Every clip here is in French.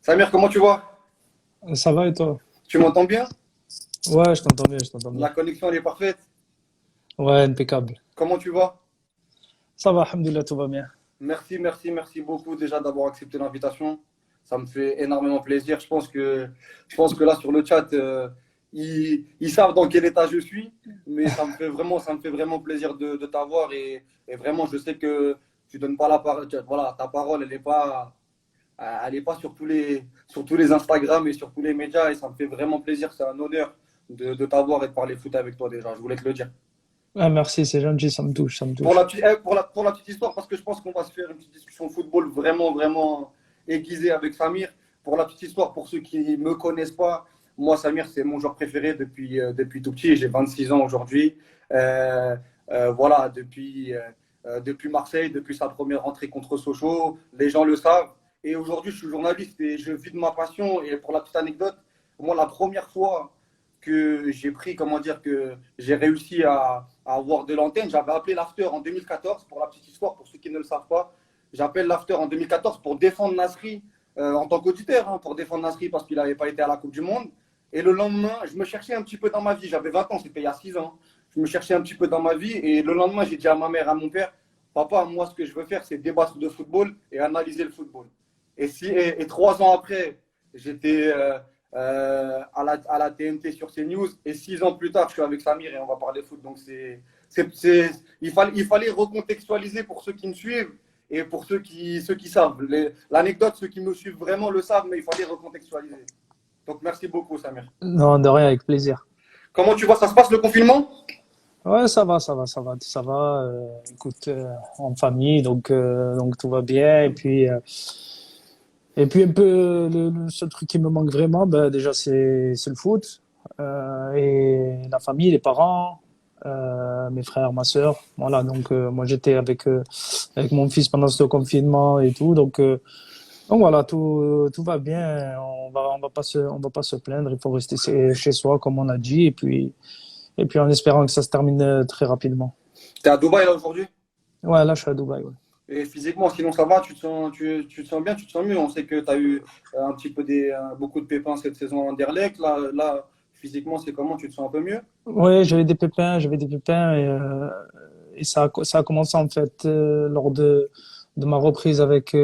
Samir, comment tu vas? Ça va et toi? Tu m'entends bien? Ouais, je t'entends bien, je t'entends bien. La connexion, elle est parfaite. Ouais, impeccable. Comment tu vas? Ça va, alhamdoulilah, tout va bien. Merci beaucoup déjà d'avoir accepté l'invitation. Ça me fait énormément plaisir. Je pense que là, sur le chat, ils savent dans quel état je suis, mais ça me fait vraiment plaisir de t'avoir et vraiment, je sais que tu donnes pas la parole. Voilà, ta parole, elle est pas sur tous les Instagram et sur tous les médias et ça me fait vraiment plaisir. C'est un honneur de t'avoir et de parler foot avec toi déjà. Je voulais te le dire. Ah, merci, c'est gentil, ça me touche, ça me Pour la, touche. petite- pour la petite histoire, parce que je pense qu'on va se faire une petite discussion football vraiment, vraiment aiguisée avec Samir. Pour la petite histoire, pour ceux qui ne me connaissent pas, moi, Samir, c'est mon joueur préféré depuis tout petit. J'ai 26 ans aujourd'hui. Euh, voilà, depuis Marseille, depuis sa première rentrée contre Sochaux, les gens le savent. Et aujourd'hui, je suis journaliste et je vis de ma passion. Et pour la petite anecdote, moi, la première fois que j'ai pris, comment dire, que j'ai réussi à avoir de l'antenne. J'avais appelé l'After en 2014, pour la petite histoire, pour ceux qui ne le savent pas. J'appelle l'After en 2014 pour défendre Nasri en tant qu'auditeur, hein, pour défendre Nasri parce qu'il n'avait pas été à la Coupe du Monde. Et le lendemain, je me cherchais un petit peu dans ma vie. J'avais 20 ans, c'était il y a 6 ans. Je me cherchais un petit peu dans ma vie. Et le lendemain, j'ai dit à ma mère, à mon père, papa, moi, ce que je veux faire, c'est débattre de football et analyser le football. Et 3 ans après, j'étais à la TNT sur CNews. Et 6 ans plus tard, je suis avec Samir et on va parler foot. Donc, il fallait recontextualiser pour ceux qui me suivent et pour ceux qui savent. L'anecdote, ceux qui me suivent vraiment le savent, mais il fallait recontextualiser. Donc, merci beaucoup, Samir. Non, de rien, avec plaisir. Comment tu vois, ça se passe le confinement? Ouais, ça va, ça va, ça va, ça va. Écoute, en famille, donc tout va bien. Et puis un peu, le seul truc qui me manque vraiment, ben, déjà, c'est le foot. Et la famille, les parents, mes frères, ma sœur. Voilà, donc moi, j'étais avec mon fils pendant ce confinement et tout. Donc voilà, tout va bien. On va pas se plaindre. Il faut rester chez soi, comme on a dit, et puis en espérant que ça se termine très rapidement. Tu es à Dubaï là aujourd'hui? Ouais, là, je suis à Dubaï. Ouais. Et physiquement, sinon ça va, tu te sens bien, tu te sens mieux. On sait que tu as eu un petit peu beaucoup de pépins cette saison à Anderlecht. Là, physiquement, c'est comment? Tu te sens un peu mieux? Ouais, j'avais des pépins et ça a commencé en fait lors de ma reprise avec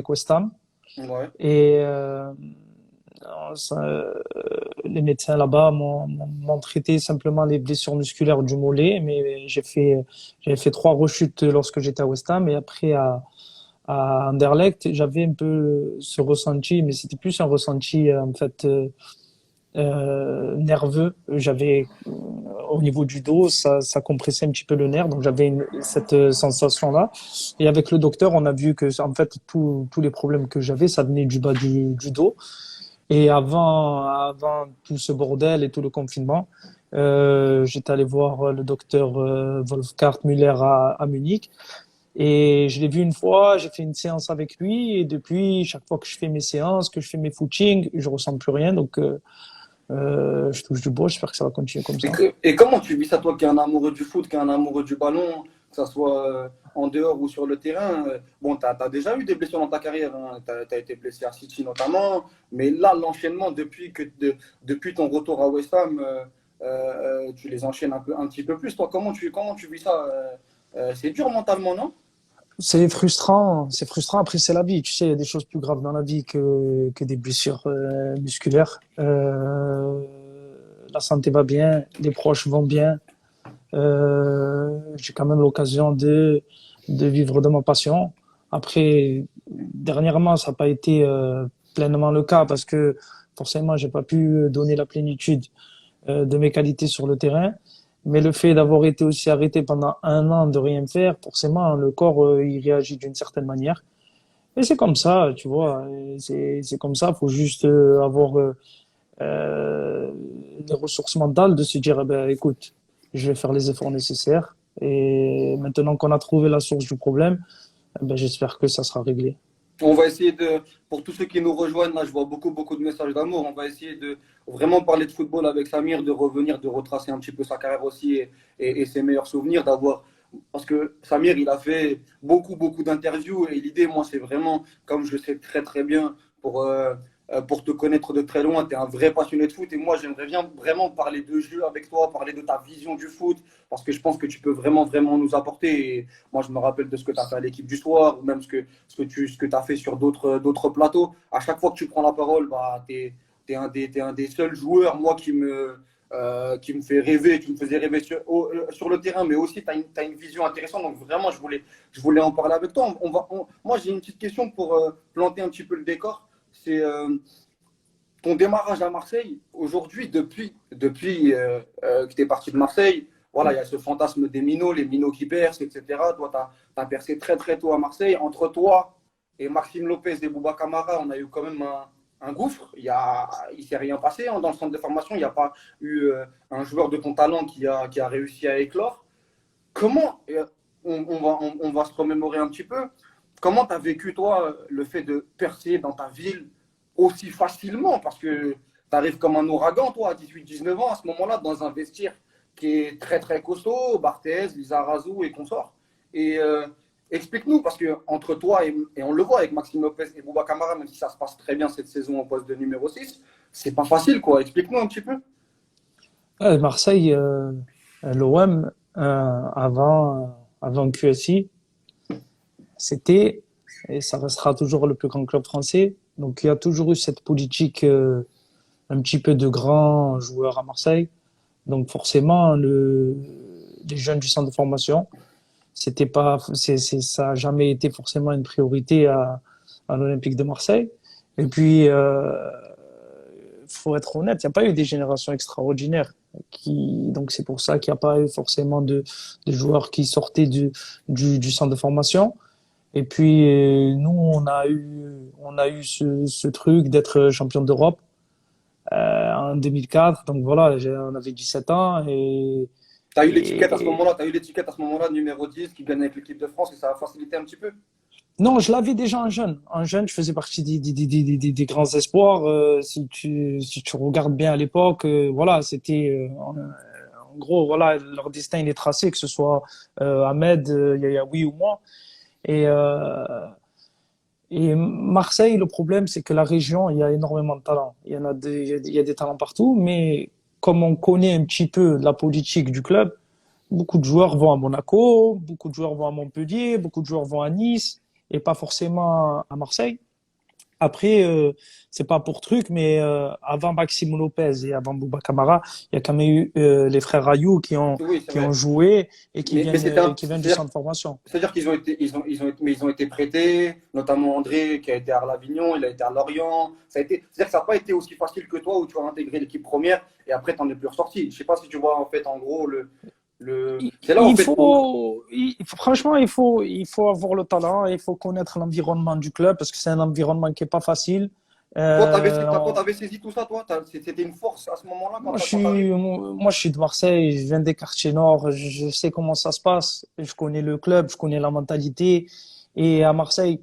West Ham. Ouais. Et les médecins là-bas m'ont traité simplement les blessures musculaires du mollet, mais j'avais fait 3 rechutes lorsque j'étais à West Ham et après à Anderlecht, j'avais un peu ce ressenti, mais c'était plus un ressenti en fait nerveux. J'avais au niveau du dos, ça compressait un petit peu le nerf, donc j'avais cette sensation-là. Et avec le docteur, on a vu que en fait tous les problèmes que j'avais, ça venait du bas du dos. Et avant tout ce bordel et tout le confinement, j'étais allé voir le docteur Wolfgang Müller à Munich. Et je l'ai vu une fois, j'ai fait une séance avec lui. Et depuis, chaque fois que je fais mes séances, que je fais mes footings, je ressens plus rien. Donc, je touche du bois. J'espère que ça va continuer comme Et, ça. et comment tu vis ça, toi qui es un amoureux du foot, qui es un amoureux du ballon, que ce soit en dehors ou sur le terrain? Bon, tu as déjà eu des blessures dans ta carrière, hein. Tu as été blessé à City notamment, mais là, l'enchaînement depuis ton retour à West Ham, tu les enchaînes un petit peu plus. Toi, comment tu vis ça? C'est dur mentalement, non? C'est frustrant. C'est frustrant. Après, c'est la vie. Tu sais, il y a des choses plus graves dans la vie que des blessures musculaires. La santé va bien, les proches vont bien. J'ai quand même l'occasion de vivre de ma passion. Après, dernièrement, ça n'a pas été pleinement le cas parce que forcément, j'ai pas pu donner la plénitude de mes qualités sur le terrain. Mais le fait d'avoir été aussi arrêté pendant un an de rien faire, forcément, le corps, il réagit d'une certaine manière. Et c'est comme ça, tu vois. Et c'est comme ça. Il faut juste avoir euh, les ressources mentales de se dire, eh ben, écoute, je vais faire les efforts nécessaires. Et maintenant qu'on a trouvé la source du problème, eh ben, j'espère que ça sera réglé. On va essayer pour tous ceux qui nous rejoignent, là, je vois beaucoup, beaucoup de messages d'amour. On va essayer de vraiment parler de football avec Samir, de revenir, de retracer un petit peu sa carrière aussi et ses meilleurs souvenirs, parce que Samir, il a fait beaucoup, beaucoup d'interviews et l'idée, moi, c'est vraiment, comme je sais très, très bien, pour pour te connaître de très loin. Tu es un vrai passionné de foot et moi, j'aimerais bien vraiment parler de jeu avec toi, parler de ta vision du foot, parce que je pense que tu peux vraiment, vraiment nous apporter. Et moi, je me rappelle de ce que tu as fait à l'équipe du soir, ou même ce que tu as fait sur d'autres plateaux. À chaque fois que tu prends la parole, bah, t'es un des seuls joueurs, moi, qui me fait rêver, qui me faisait rêver sur le terrain, mais aussi tu as une vision intéressante. Donc vraiment, je voulais en parler avec toi. Moi, j'ai une petite question pour planter un petit peu le décor. C'est ton démarrage à Marseille. Aujourd'hui, depuis que tu es parti de Marseille, voilà, il y a ce fantasme des minots, les minots qui percent, etc. Toi, tu as percé très très tôt à Marseille. Entre toi et Maxime Lopez et Bouba Camara, on a eu quand même un gouffre. Il ne s'est rien passé dans le centre de formation. Il n'y a pas eu un joueur de ton talent qui a réussi à éclore. Comment, on va se remémorer un petit peu, comment tu as vécu, toi, le fait de percer dans ta ville aussi facilement? Parce que tu arrives comme un ouragan, toi, à 18-19 ans, à ce moment-là, dans un vestiaire qui est très, très costaud, Barthez, Lizarazu et consorts. Et explique-nous, parce que entre toi et on le voit avec Maxime Lopez et Bouba Camara, même si ça se passe très bien cette saison au poste de numéro 6, c'est pas facile, quoi. Explique-nous un petit peu. Marseille, l'OM, avant QSI, c'était, et ça restera toujours le plus grand club français. Donc, il y a toujours eu cette politique un petit peu de grands joueurs à Marseille. Donc, forcément, les jeunes du centre de formation, c'était pas, ça a jamais été forcément une priorité à l'Olympique de Marseille. Et puis, faut être honnête, il n'y a pas eu des générations extraordinaires. Donc c'est pour ça qu'il n'y a pas eu forcément de joueurs qui sortaient du centre de formation. Et puis nous, on a eu ce truc d'être champion d'Europe en 2004. Donc voilà, on avait 17 ans Tu as eu l'étiquette à ce et moment-là, tu as eu l'étiquette à ce moment-là, numéro 10, qui gagne avec l'équipe de France, et ça a facilité un petit peu. non, je l'avais déjà en jeune. En jeune, je faisais partie des grands espoirs. Si tu regardes bien à l'époque, voilà, c'était en gros, voilà, leur destin il est tracé, que ce soit Ahmed, Yayaoui ou moi. Et, euh, et Marseille, le problème, c'est que la région, il y a énormément de talents. Il y a des talents partout, mais comme on connaît un petit peu la politique du club, beaucoup de joueurs vont à Monaco, beaucoup de joueurs vont à Montpellier, beaucoup de joueurs vont à Nice et pas forcément à Marseille. Après, c'est pas pour truc, mais avant Maxime Lopez et avant Bouba Camara, il y a quand même eu les frères Ayou Oui, c'est qui ont vrai. joué et Mais c'était qui viennent du c'est-à-dire centre de formation. c'est-à-dire qu'ils ont été, mais ils ont été prêtés, notamment André qui a été à l'Avignon, il a été à Lorient. C'est-à-dire que ça n'a pas été aussi facile que toi où tu as intégré l'équipe première et après tu n'en es plus ressorti. Je ne sais pas si tu vois en fait en gros c'est là en fait où Franchement, il faut avoir le talent, il faut connaître l'environnement du club parce que c'est un environnement qui est pas facile. toi Euh, t'avais saisi tout ça toi, c'était une force à ce moment-là quand tu arrives. moi, je suis de Marseille, je viens des quartiers nord, je sais comment ça se passe, je connais le club, je connais la mentalité. Et à Marseille,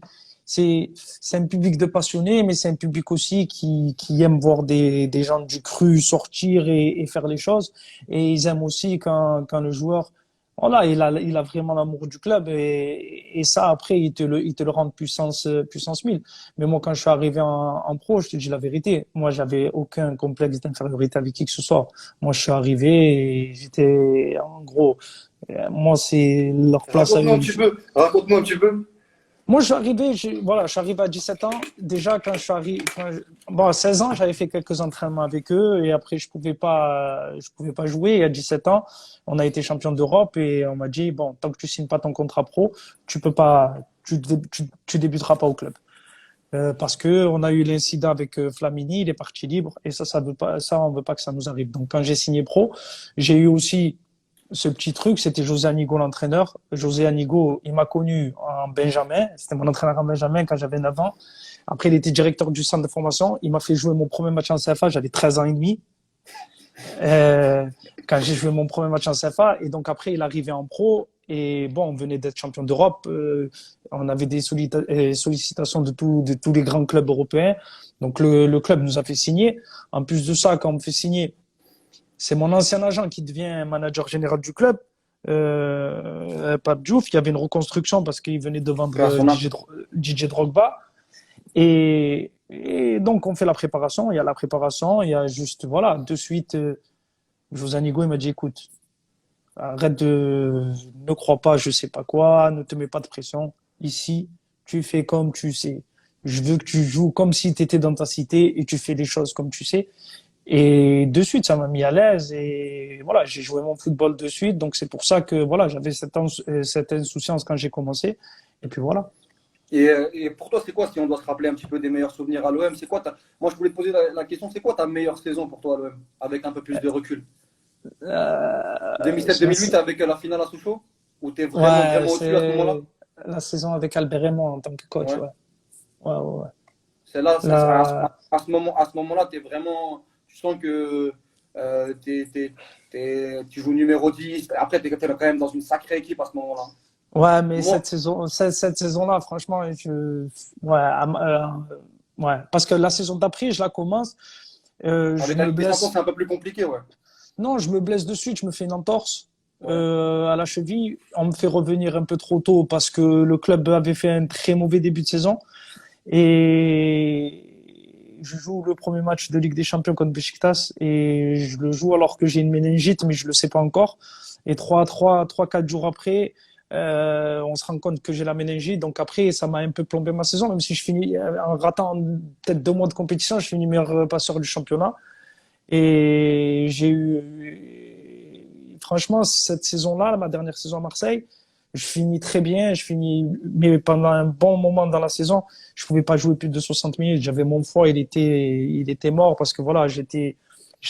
c'est un public de passionnés, mais c'est un public aussi qui aime voir des gens du cru sortir et faire les choses. Et ils aiment aussi quand le joueur, voilà, il a vraiment l'amour du club et ça, après, il te le rend puissance 1000. Mais moi, quand je suis arrivé en pro, je te dis la vérité, moi, j'avais aucun complexe d'infériorité avec qui que ce soit. Moi, je suis arrivé et j'étais, en gros, moi, c'est leur place à eux. Raconte-nous un petit peu. Moi, voilà, je suis arrivé à 17 ans. Déjà, quand je suis arrivé, bon, à 16 ans, j'avais fait quelques entraînements avec eux et après, je pouvais pas jouer. Et à 17 ans, on a été champion d'Europe et on m'a dit, bon, tant que tu signes pas ton contrat pro, tu peux pas, tu débuteras pas au club. Parce que on a eu l'incident avec Flamini, il est parti libre et ça, on veut pas que ça nous arrive. Donc, quand j'ai signé pro, j'ai eu aussi ce petit truc, c'était José Anigo l'entraîneur. José Anigo, il m'a connu en Benjamin. C'était mon entraîneur en Benjamin quand j'avais 9 ans. Après, il était directeur du centre de formation. Il m'a fait jouer mon premier match en CFA. J'avais 13 ans et demi. Euh, quand j'ai joué mon premier match en CFA. Et donc, après, il arrivait en pro. Et bon, on venait d'être champion d'Europe. On avait des sollicitations de tous les grands clubs européens. Donc, le club nous a fait signer. En plus de ça, quand on me fait signer, c'est mon ancien agent qui devient manager général du club, Pape Diouf. Il y avait une reconstruction parce qu'il venait de vendre Frère, son âme. DJ Drogba. Et donc, on fait la préparation. Il y a la préparation. Il y a juste, voilà, de suite, José Anigo, il m'a dit, écoute, arrête ne crois pas, je sais pas quoi, ne te mets pas de pression. Ici, tu fais comme tu sais. Je veux que tu joues comme si tu étais dans ta cité et tu fais les choses comme tu sais. Et de suite, ça m'a mis à l'aise et voilà, j'ai joué mon football de suite. Donc c'est pour ça que voilà, j'avais cette insouciance quand j'ai commencé. Et puis voilà. Et pour toi, c'est quoi, si on doit se rappeler un petit peu des meilleurs souvenirs à l'OM, c'est quoi moi, je voulais te poser la question, c'est quoi ta meilleure saison pour toi à l'OM, avec un peu plus de recul? Euh, 2007-2008 avec la finale à Sochaux? Où tu es vraiment, ouais, vraiment au-dessus à ce moment-là? c'est la saison avec Albert Raymond en tant que coach. Ouais. Ouais, ouais, ouais. Ouais. C'est là, La, à ce moment-là, tu sens que tu joues numéro 10. Après, tu es quand même dans une sacrée équipe à ce moment-là. ouais, mais Moi, cette saison-là, franchement, ouais, ouais, parce que la saison d'après, je la commence, je avec la me Ligue des Champions, blesse. c'est un peu plus compliqué, ouais. Non, je me blesse de suite, je me fais une entorse Ouais. à la cheville. On me fait revenir un peu trop tôt parce que le club avait fait un très mauvais début de saison. Et je joue le premier match de Ligue des Champions contre Beşiktaş et je le joue alors que j'ai une méningite, mais je le sais pas encore. Et 4 jours après, on se rend compte que j'ai la méningite. Donc après, ça m'a un peu plombé ma saison, même si je finis en ratant peut-être 2 mois de compétition, je finis meilleur passeur du championnat. Et franchement, cette saison-là, ma dernière saison à Marseille, je finis très bien, mais pendant un bon moment dans la saison, je pouvais pas jouer plus de 60 minutes. J'avais mon foie, il était mort parce que voilà, j'étais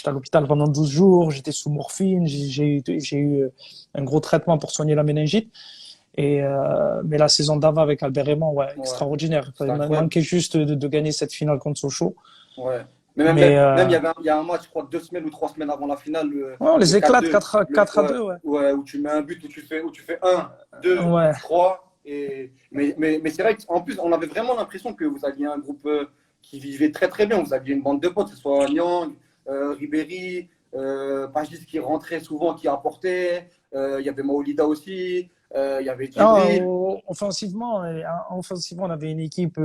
à l'hôpital pendant 12 jours, j'étais sous morphine, j'ai eu un gros traitement pour soigner la méningite. Mais la saison d'avant avec Albert Raymond, ouais, Ouais. extraordinaire. C'est Il m'a incroyable. manqué juste de gagner cette finale contre Sochaux. Ouais. Mais Mais il y a un match, je crois, 2 semaines ou 3 semaines avant la finale, ouais, on le les éclate 4-2, 4 à ouais, 2, ouais. ouais, où tu mets un but, où tu fais un, deux, Ouais. 3. Mais c'est vrai qu'en plus, on avait vraiment l'impression que vous aviez un groupe qui vivait très très bien. Vous aviez une bande de potes, que ce soit Nyang, Ribéry, Pagis qui rentrait souvent, qui apportait. Il y avait Maolida aussi. Il y avait Ah, Djibril. offensivement, on avait une équipe.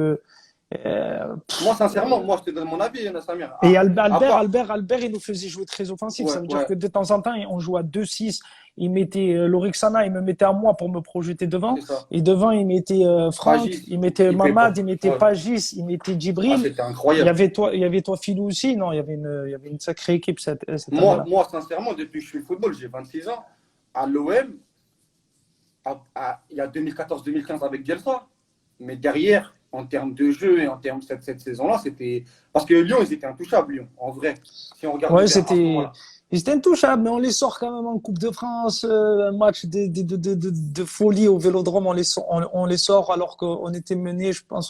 Moi, sincèrement, moi, je te donne mon avis, Samir. Et À part. Albert, il nous faisait jouer très offensif. Ouais, Ça veut dire ouais, que de temps en temps, on jouait à 2-6. Il mettait Lorixana, il me mettait à moi pour me projeter devant. c'est ça. Et devant, il mettait Franck, Pagis, il mettait il fait pas. Mamad, il mettait Ouais. Pagis, il mettait Ah, Djibril. c'était incroyable. Il y avait toi, Philou aussi. Non, il y avait une sacrée équipe cette année-là. Moi, sincèrement, depuis que je suis le football, j'ai 26 ans. À l'OM, il y a 2014-2015 avec Bielsa. Mais derrière, en termes de jeu et en termes de cette saison-là, c'était. Parce que Lyon, ils étaient intouchables, Lyon, en vrai. Si on regardait Ouais, bien à ce moment-là. ils étaient intouchables, mais on les sort quand même en Coupe de France, un match de folie au Vélodrome, on les sort alors qu'on était mené, je crois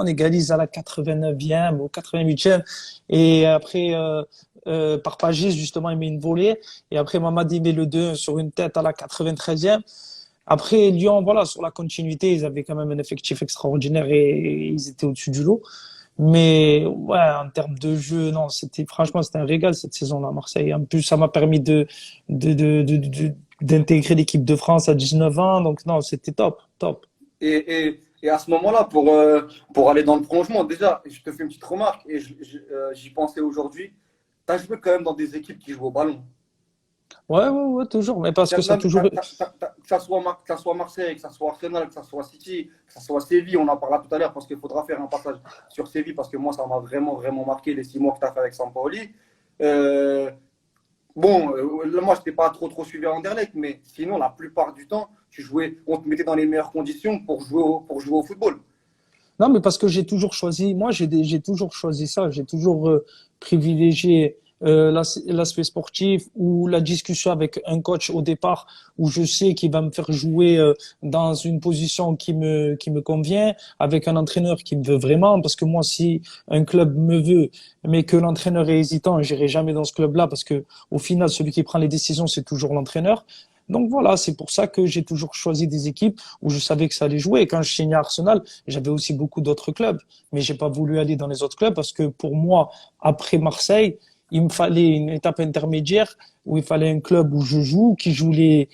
on égalise à la 89e ou 88e, et après, par Pagis, justement, il met une volée, et après Mamadi met le 2 sur une tête à la 93e. Après, Lyon, voilà, sur la continuité, ils avaient quand même un effectif extraordinaire et ils étaient au-dessus du lot. Mais ouais, en termes de jeu, non, franchement, c'était un régal cette saison-là à Marseille. En plus, ça m'a permis d'intégrer l'équipe de France à 19 ans. Donc non, c'était top, top. Et à ce moment-là, pour aller dans le prolongement, déjà, je te fais une petite remarque, et j'y pensais aujourd'hui. Tu as joué quand même dans des équipes qui jouent au ballon. Ouais, ouais, ouais, toujours. Mais parce que ça a toujours. Que ça soit Marseille, que ça soit Arsenal, que ça soit City, que ça soit Séville, on en parlera tout à l'heure parce qu'il faudra faire un passage sur Séville parce que moi, ça m'a vraiment, vraiment marqué les 6 mois que tu as fait avec Sampaoli. Euh, là, moi, je n'étais pas trop suivi à Anderlecht, mais sinon, la plupart du temps, on te mettait dans les meilleures conditions pour jouer au football. Non, mais parce que j'ai toujours choisi, moi, j'ai toujours choisi ça. J'ai toujours privilégié l'aspect sportif ou la discussion avec un coach au départ où je sais qu'il va me faire jouer dans une position qui me convient, avec un entraîneur qui me veut vraiment. Parce que moi, si un club me veut, mais que l'entraîneur est hésitant, j'irai jamais dans ce club-là parce que au final, celui qui prend les décisions, c'est toujours l'entraîneur. Donc voilà, c'est pour ça que j'ai toujours choisi des équipes où je savais que ça allait jouer. Et quand je signais à Arsenal, j'avais aussi beaucoup d'autres clubs, mais j'ai pas voulu aller dans les autres clubs parce que pour moi, après Marseille, il me fallait une étape intermédiaire où il fallait un club où je joue, qui joue les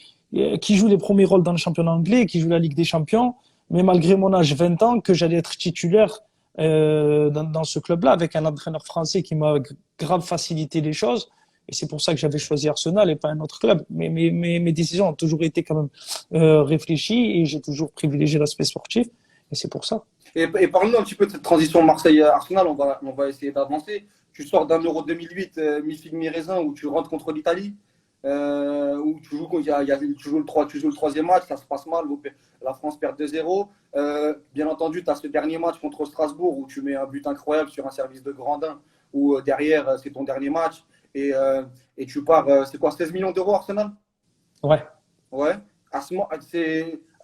premiers rôles dans le championnat anglais, qui joue la Ligue des Champions, mais malgré mon âge 20 ans, que j'allais être titulaire dans ce club-là avec un entraîneur français qui m'a grave facilité les choses. Et c'est pour ça que j'avais choisi Arsenal et pas un autre club. Mais mes décisions ont toujours été quand même réfléchies et j'ai toujours privilégié l'aspect sportif. Et c'est pour ça. Et parle-nous un petit peu de cette transition Marseille-Arsenal, on va essayer d'avancer. Tu sors d'un Euro 2008, mi-figue, mi-raisin, où tu rentres contre l'Italie, où tu joues, tu joues tu joues le troisième match, ça se passe mal, la France perd 2-0. Bien entendu, tu as ce dernier match contre Strasbourg, où tu mets un but incroyable sur un service de Grandin, où derrière, c'est ton dernier match. Et tu pars, c'est quoi, 16 millions d'euros Arsenal? Ouais. Ouais.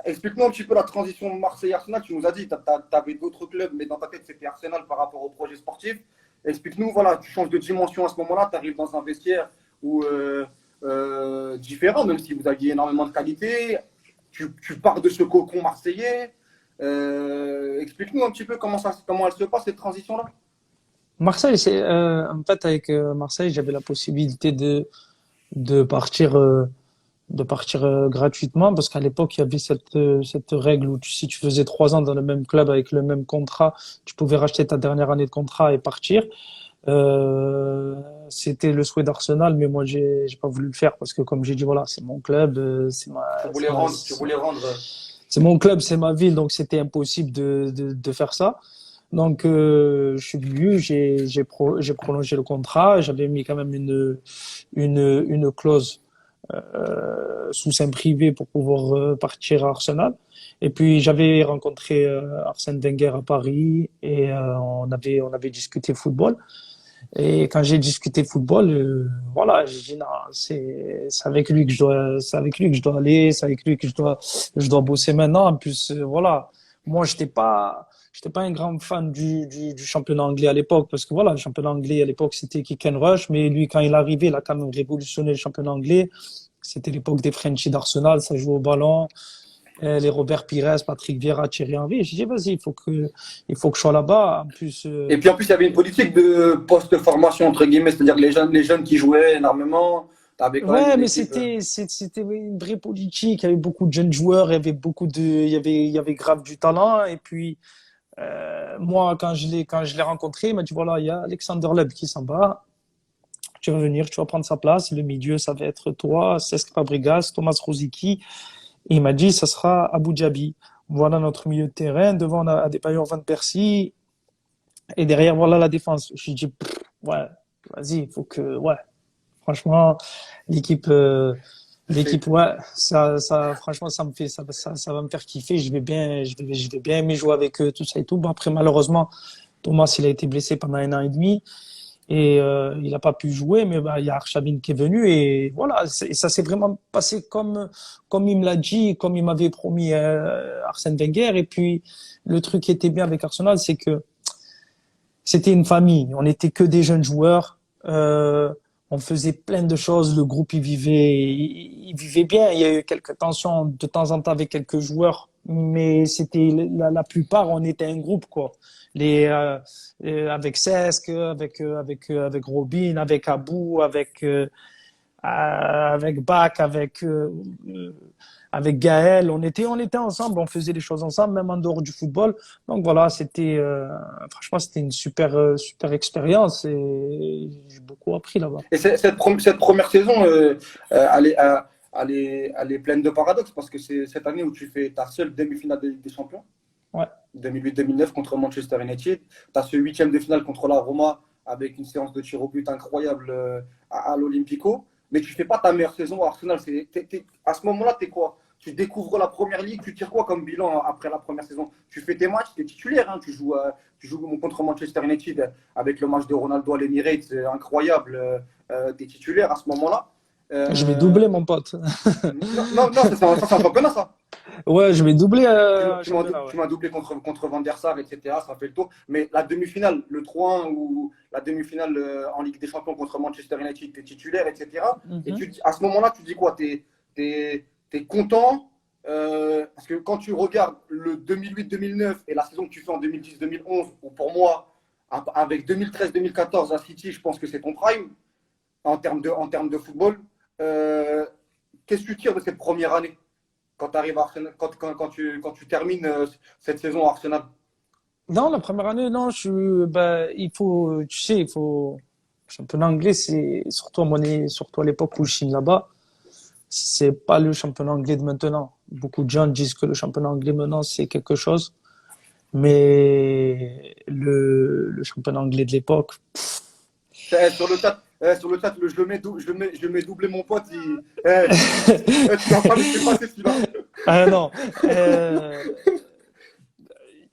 Explique-nous un petit peu la transition Marseille-Arsenal. Tu nous as dit que tu avais d'autres clubs, mais dans ta tête, c'était Arsenal par rapport au projet sportif. Explique-nous, voilà, tu changes de dimension à ce moment-là, tu arrives dans un vestiaire où, différent, même si vous aviez énormément de qualité. Tu pars de ce cocon marseillais. Explique-nous un petit peu comment elle se passe, cette transition-là. Marseille, en fait avec Marseille, j'avais la possibilité de partir gratuitement parce qu'à l'époque il y avait cette règle où si tu faisais 3 ans dans le même club avec le même contrat, tu pouvais racheter ta dernière année de contrat et partir. C'était le souhait d'Arsenal, mais moi j'ai pas voulu le faire parce que comme j'ai dit voilà c'est mon club, Tu voulais rendre. c'est mon club, c'est ma ville, donc c'était impossible de faire ça. Donc, je suis venu, j'ai prolongé le contrat, j'avais mis quand même une clause sous seing privé pour pouvoir partir à Arsenal. Et puis, j'avais rencontré Arsène Wenger à Paris et on avait discuté football. Et quand j'ai discuté football, voilà, j'ai dit non, c'est avec lui que c'est avec lui que je dois aller, c'est avec lui que je dois bosser maintenant. En plus, voilà, moi, j'étais pas un grand fan du championnat anglais à l'époque parce que voilà, le championnat anglais à l'époque c'était kick and rush, mais lui, quand il est arrivé, il a quand même révolutionné le championnat anglais. C'était l'époque des Frenchies d'Arsenal, ça joue au ballon. Les Robert Pires, Patrick Vieira, Thierry Henry. J'ai dit, vas-y, il faut que je sois là-bas. En plus, Et puis en plus, il y avait une politique de post-formation, entre guillemets, c'est-à-dire que les jeunes qui jouaient énormément, tu avais quand même ouais, une mais équipe. c'était une vraie politique. Il y avait beaucoup de jeunes joueurs, il y avait grave du talent. Et puis, moi, quand je l'ai rencontré, il m'a dit, voilà, il y a Alexander Leb qui s'en va. Tu vas venir, tu vas prendre sa place. Le milieu, ça va être toi, Cesc Fabregas, Thomas Rosicky. Et il m'a dit, ça sera Abu Dhabi. Voilà notre milieu de terrain. Devant, on a Adebayor, Van Persie. Et derrière, voilà la défense. Je lui dis, ouais, vas-y, il faut que, ouais. Franchement, l'équipe, euh, C'est l'équipe, ouais, franchement, ça va me faire kiffer. Je vais bien aimer jouer avec eux, tout ça et tout. Bon, après, malheureusement, Thomas, il a été blessé pendant 1 an et demi et il n'a pas pu jouer. Mais bah, il y a Arshavin qui est venu et voilà, ça s'est vraiment passé comme il me l'a dit, comme il m'avait promis Arsène Wenger. Et puis, le truc qui était bien avec Arsenal, c'est que c'était une famille. On n'était que des jeunes joueurs. On faisait plein de choses. Le groupe, il vivait bien. Il y a eu quelques tensions de temps en temps avec quelques joueurs, mais c'était la plupart, on était un groupe, quoi. Avec Cesc, avec Robin, avec Abou, avec Bach, avec Gaël, on était ensemble, on faisait les choses ensemble, même en dehors du football. Donc voilà, franchement, c'était une super expérience et j'ai beaucoup appris là-bas. Et cette première saison, elle est pleine de paradoxes parce que c'est cette année où tu fais ta seule demi-finale de Ligue des Champions, Ouais. 2008-2009 contre Manchester United. Tu as ce huitième de finale contre la Roma avec une séance de tir au but incroyable à l'Olympico. Mais tu ne fais pas ta meilleure saison à Arsenal. À ce moment-là, tu es quoi? Tu découvres la première ligue, tu tires quoi comme bilan après la première saison? Tu fais tes matchs, tu es titulaire, hein, tu joues contre Manchester United avec le match de Ronaldo à l'Emirates, c'est incroyable, tu es titulaire à ce moment-là. Je vais doubler, mon pote. Non, non, non, ça c'est un championnat, ça. Ouais, je vais doubler championnat, ouais. Tu m'as doublé contre Van der Sar, etc. Ça fait le tour. Mais la demi-finale, le 3-1 ou la demi-finale en Ligue des Champions contre Manchester United, tu es titulaire, etc. Et Mhm. à ce moment-là, tu dis quoi? Tu es content parce que quand tu regardes le 2008-2009 et la saison que tu fais en 2010-2011, ou pour moi, avec 2013-2014 à City, je pense que c'est ton prime en termes de football. Qu'est-ce que tu tires de cette première année quand tu arrives à Arsenal, quand tu termines cette saison à Arsenal? Non, la première année, non, il faut, tu sais, il faut, le championnat anglais, c'est, surtout à l'époque où je signe là-bas, c'est pas le championnat anglais de maintenant. Beaucoup de gens disent que le championnat anglais maintenant, c'est quelque chose, mais le championnat anglais de l'époque, Sur le chat, je le mets doubler mon pote. Tu vas pas laisser passer celui-là. ah non, euh,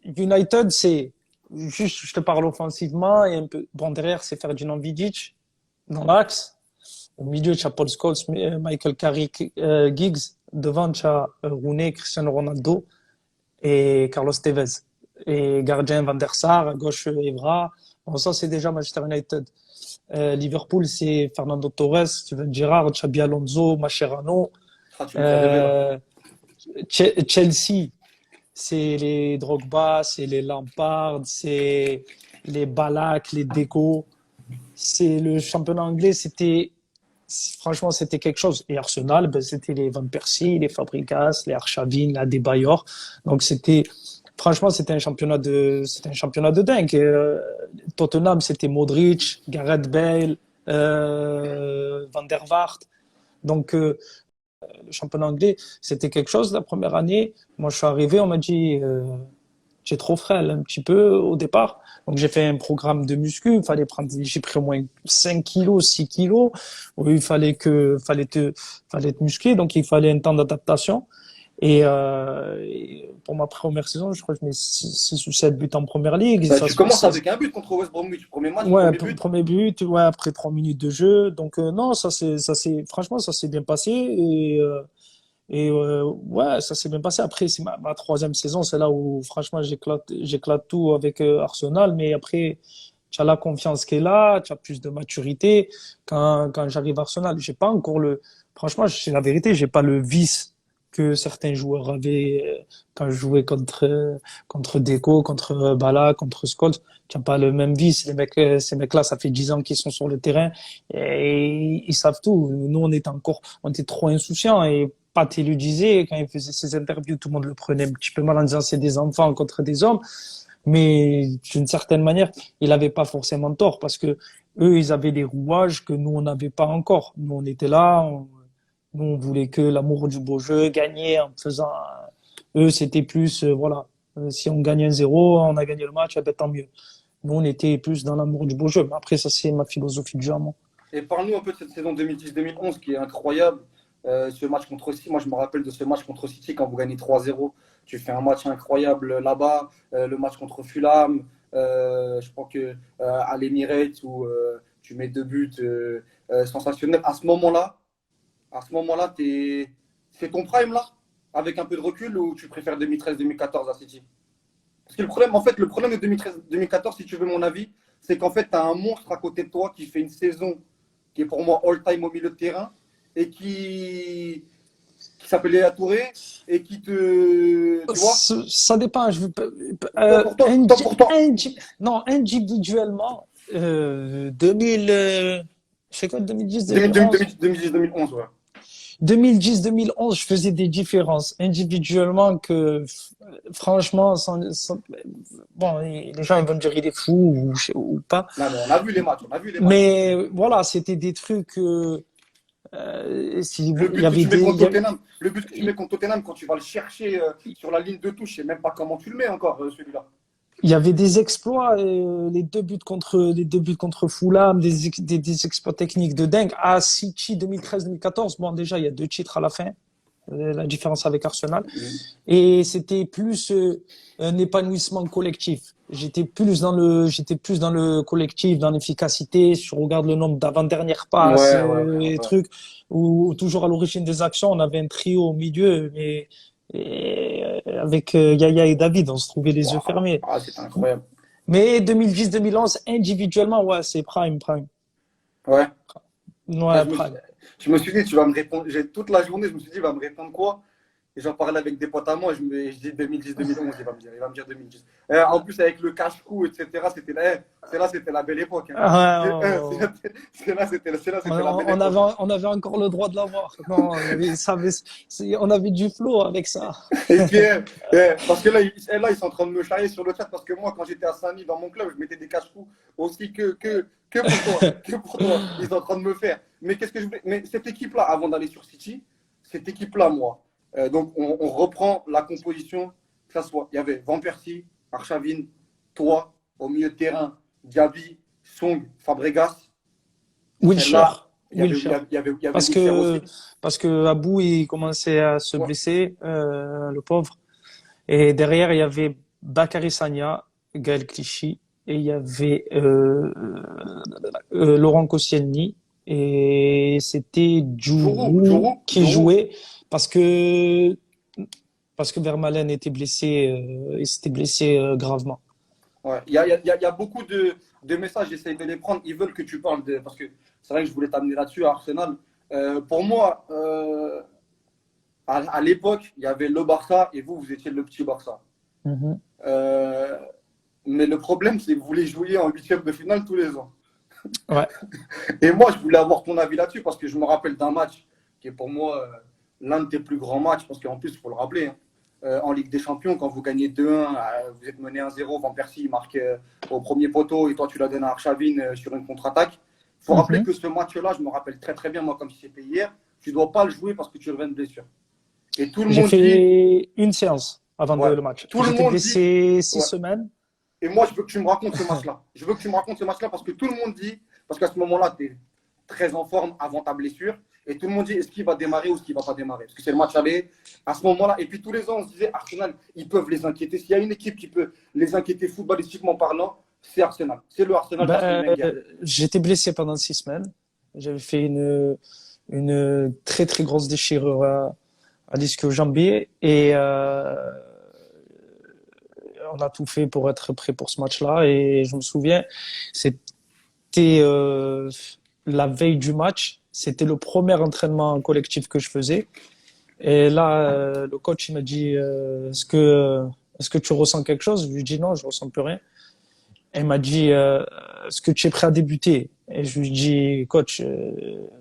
United, c'est juste, je te parle offensivement et un peu, bon, derrière, c'est Ferdinand Vidic dans l'axe. Au milieu, tu as Paul Scholes, Michael Carrick, Giggs. Devant, tu as Rooney, Cristiano Ronaldo et Carlos Tevez. Et gardien Van der Sar, à gauche Evra. Bon, ça, c'est déjà Manchester United. Liverpool, c'est Fernando Torres, Steven Gerrard, Xabi Alonso, Mascherano. Ah, tu me fais rêver là. Euh, Chelsea, c'est les Drogba, c'est les Lampard, c'est les Ballack, les Deco. C'est le championnat anglais, franchement, c'était quelque chose. Et Arsenal, ben, c'était les Van Persie, les Fabregas, les Arshavin, la Adebayor. Donc franchement, c'était un championnat de dingue. Tottenham, c'était Modric, Gareth Bale, Van der Vaart. Donc, le championnat anglais, c'était quelque chose. La première année, moi, je suis arrivé, on m'a dit, j'ai trop frêle un petit peu au départ. Donc j'ai fait un programme de muscu, j'ai pris au moins 5 kilos, 6 kilos, où fallait te muscler, donc il fallait un temps d'adaptation. Et pour ma première saison, je crois que je mets 6 ou 7 buts en première ligue. Bah, tu commences avec un but contre West Bromwich. Premier match, Ouais, premier but. premier but, ouais, après 3 minutes de jeu. Donc non, franchement, ça s'est bien passé. Ouais, ça s'est bien passé. Après, c'est ma troisième saison, c'est là où franchement j'éclate tout avec Arsenal. Mais après, tu as la confiance qui est là, tu as plus de maturité. Quand j'arrive à Arsenal, j'ai pas encore franchement, c'est la vérité, j'ai pas le vice que certains joueurs avaient quand je jouais contre Deco, contre Bala, contre Scholes. Tu n'as pas le même vice. Ces mecs-là, ça fait 10 ans qu'ils sont sur le terrain et ils savent tout. Nous, on était trop insouciants et Pat le disait quand il faisait ses interviews, tout le monde le prenait un petit peu mal en disant c'est des enfants contre des hommes. Mais d'une certaine manière, il avait pas forcément tort parce que eux, ils avaient des rouages que nous, on n'avait pas encore. Nous, on était là, nous, on voulait que l'amour du beau jeu, gagner en faisant. Eux, c'était plus, voilà, si on gagne 1-0, on a gagné le match, eh ben, tant mieux. Nous, on était plus dans l'amour du beau jeu. Mais après, ça, c'est ma philosophie de jeu à moi. Et parle-nous un peu de cette saison 2010-2011 qui est incroyable. Ce match contre City, moi je me rappelle de ce match contre City quand vous gagnez 3-0. Tu fais un match incroyable là-bas. Le match contre Fulham, je crois que à l'Emirates où tu mets 2 buts sensationnels. À ce moment-là, c'est ton prime là, avec un peu de recul ou tu préfères 2013-2014 à City? Parce que le problème de 2013-2014, si tu veux mon avis, c'est qu'en fait, tu as un monstre à côté de toi qui fait une saison qui est pour moi all-time au milieu de terrain et qui s'appelle Léa Touré et qui te. Tu vois. Ça dépend. Je veux pas, Toi pour toi. non, individuellement, 2000, c'est quoi, 2010, 2011? 2010-2011, ouais. 2010-2011, je faisais des différences individuellement franchement, bon, les gens ils vont me dire il est fou ou pas. Non, mais on a vu les matchs, on a vu les matchs. Mais voilà, c'était des trucs. Le Il but y que avait tu mets des, contre Tottenham, le but que tu mets contre Tottenham, quand tu vas le chercher sur la ligne de touche, je sais même pas comment tu le mets encore, celui-là. il y avait des exploits, les deux buts contre Fulham, des exploits techniques de dingue. À City 2013-2014, bon déjà il y a 2 titres à la fin, la différence avec Arsenal. Et c'était plus un épanouissement collectif. J'étais plus dans le collectif, dans l'efficacité. Si on regarde le nombre d'avant-dernières passes, Ouais, ouais, ouais, et ouais. trucs, où toujours à l'origine des actions, on avait un trio au milieu, avec Yaya et David, on se trouvait les yeux Waouh, fermés. ah, c'est incroyable. Mais 2010-2011, individuellement, ouais, c'est prime, prime. Ouais. Ah, Ouais, prime. je me suis dit, tu vas me répondre. Toute la journée, je me suis dit, il va me répondre quoi? Et j'en parlais avec des potes à moi, je dis 2010-2011, il va me dire 2010. En plus, avec le cache-cou, etc., c'était la belle époque. Hein. Ah, C'était la belle époque. on avait encore le droit de l'avoir. Non, on avait du flow avec ça. Et puis, parce que là, ils sont en train de me charrier sur le chat, parce que moi, quand j'étais à Saint-Denis, dans mon club, je mettais des cache-coups aussi que pour toi. Que pour toi. Ils sont en train de me faire. Mais qu'est-ce que je voulais. Mais cette équipe-là, avant d'aller sur City, cette équipe-là, moi, donc on reprend la composition, que ça soit. Il y avait Van Persie, Arshavin, toi, au milieu de terrain, Diaby, Song, Fabregas. Wilshere. Celle-là, il y avait Parce Wilshere que, aussi. parce que Abou, il commençait à se blesser, le pauvre. Et derrière, il y avait Bakary Sagna, Gaël Clichy, et il y avait Laurent Koscielny, et c'était Djourou qui Jourou. jouait parce que Vermaelen était blessé, il s'était blessé gravement. Ouais. Il y a beaucoup de messages, j'essaie de les prendre. Ils veulent que tu parles de. Parce que c'est vrai que je voulais t'amener là-dessus à Arsenal. Pour moi, à l'époque, il y avait le Barça et vous étiez le petit Barça. Mhm. Euh, mais le problème, c'est que vous voulez jouer en huitième de finale tous les ans. Ouais. Et moi, je voulais avoir ton avis là-dessus parce que je me rappelle d'un match qui est pour moi l'un de tes plus grands matchs. Parce qu'en plus, il faut le rappeler, hein, en Ligue des Champions, quand vous gagnez 2-1, vous êtes mené 1-0, Van Persie marque au premier poteau et toi, tu la donnes à Arshavin sur une contre-attaque. Il faut rappeler Mhm. que ce match-là, je me rappelle très très bien, moi, comme si c'était hier, tu ne dois pas le jouer parce que tu reviens de blessure. Et tout le J'ai monde dit, fait une séance avant ouais, le match. tout le J'étais monde dit, blessé six ouais. semaines. Et moi, je veux que tu me racontes ce match-là. Je veux que tu me racontes ce match-là parce que tout le monde dit, parce qu'à ce moment-là, tu es très en forme avant ta blessure. Et tout le monde dit, est-ce qu'il va démarrer ou est-ce qu'il ne va pas démarrer? Parce que c'est le match aller à ce moment-là. Et puis tous les ans, on se disait, Arsenal, ils peuvent les inquiéter. S'il y a une équipe qui peut les inquiéter footballistiquement parlant, c'est Arsenal. C'est le Arsenal d'Arsène Ben, Wenger. j'étais blessé pendant 6 semaines. J'avais fait une très très grosse déchirure à l'ischio-jambier et on a tout fait pour être prêt pour ce match-là. Et je me souviens, c'était la veille du match. C'était le premier entraînement collectif que je faisais. Et là, le coach il m'a dit est-ce que tu ressens quelque chose? Je lui ai dit non, je ressens plus rien. Et il m'a dit est-ce que tu es prêt à débuter? Et je lui ai dit coach,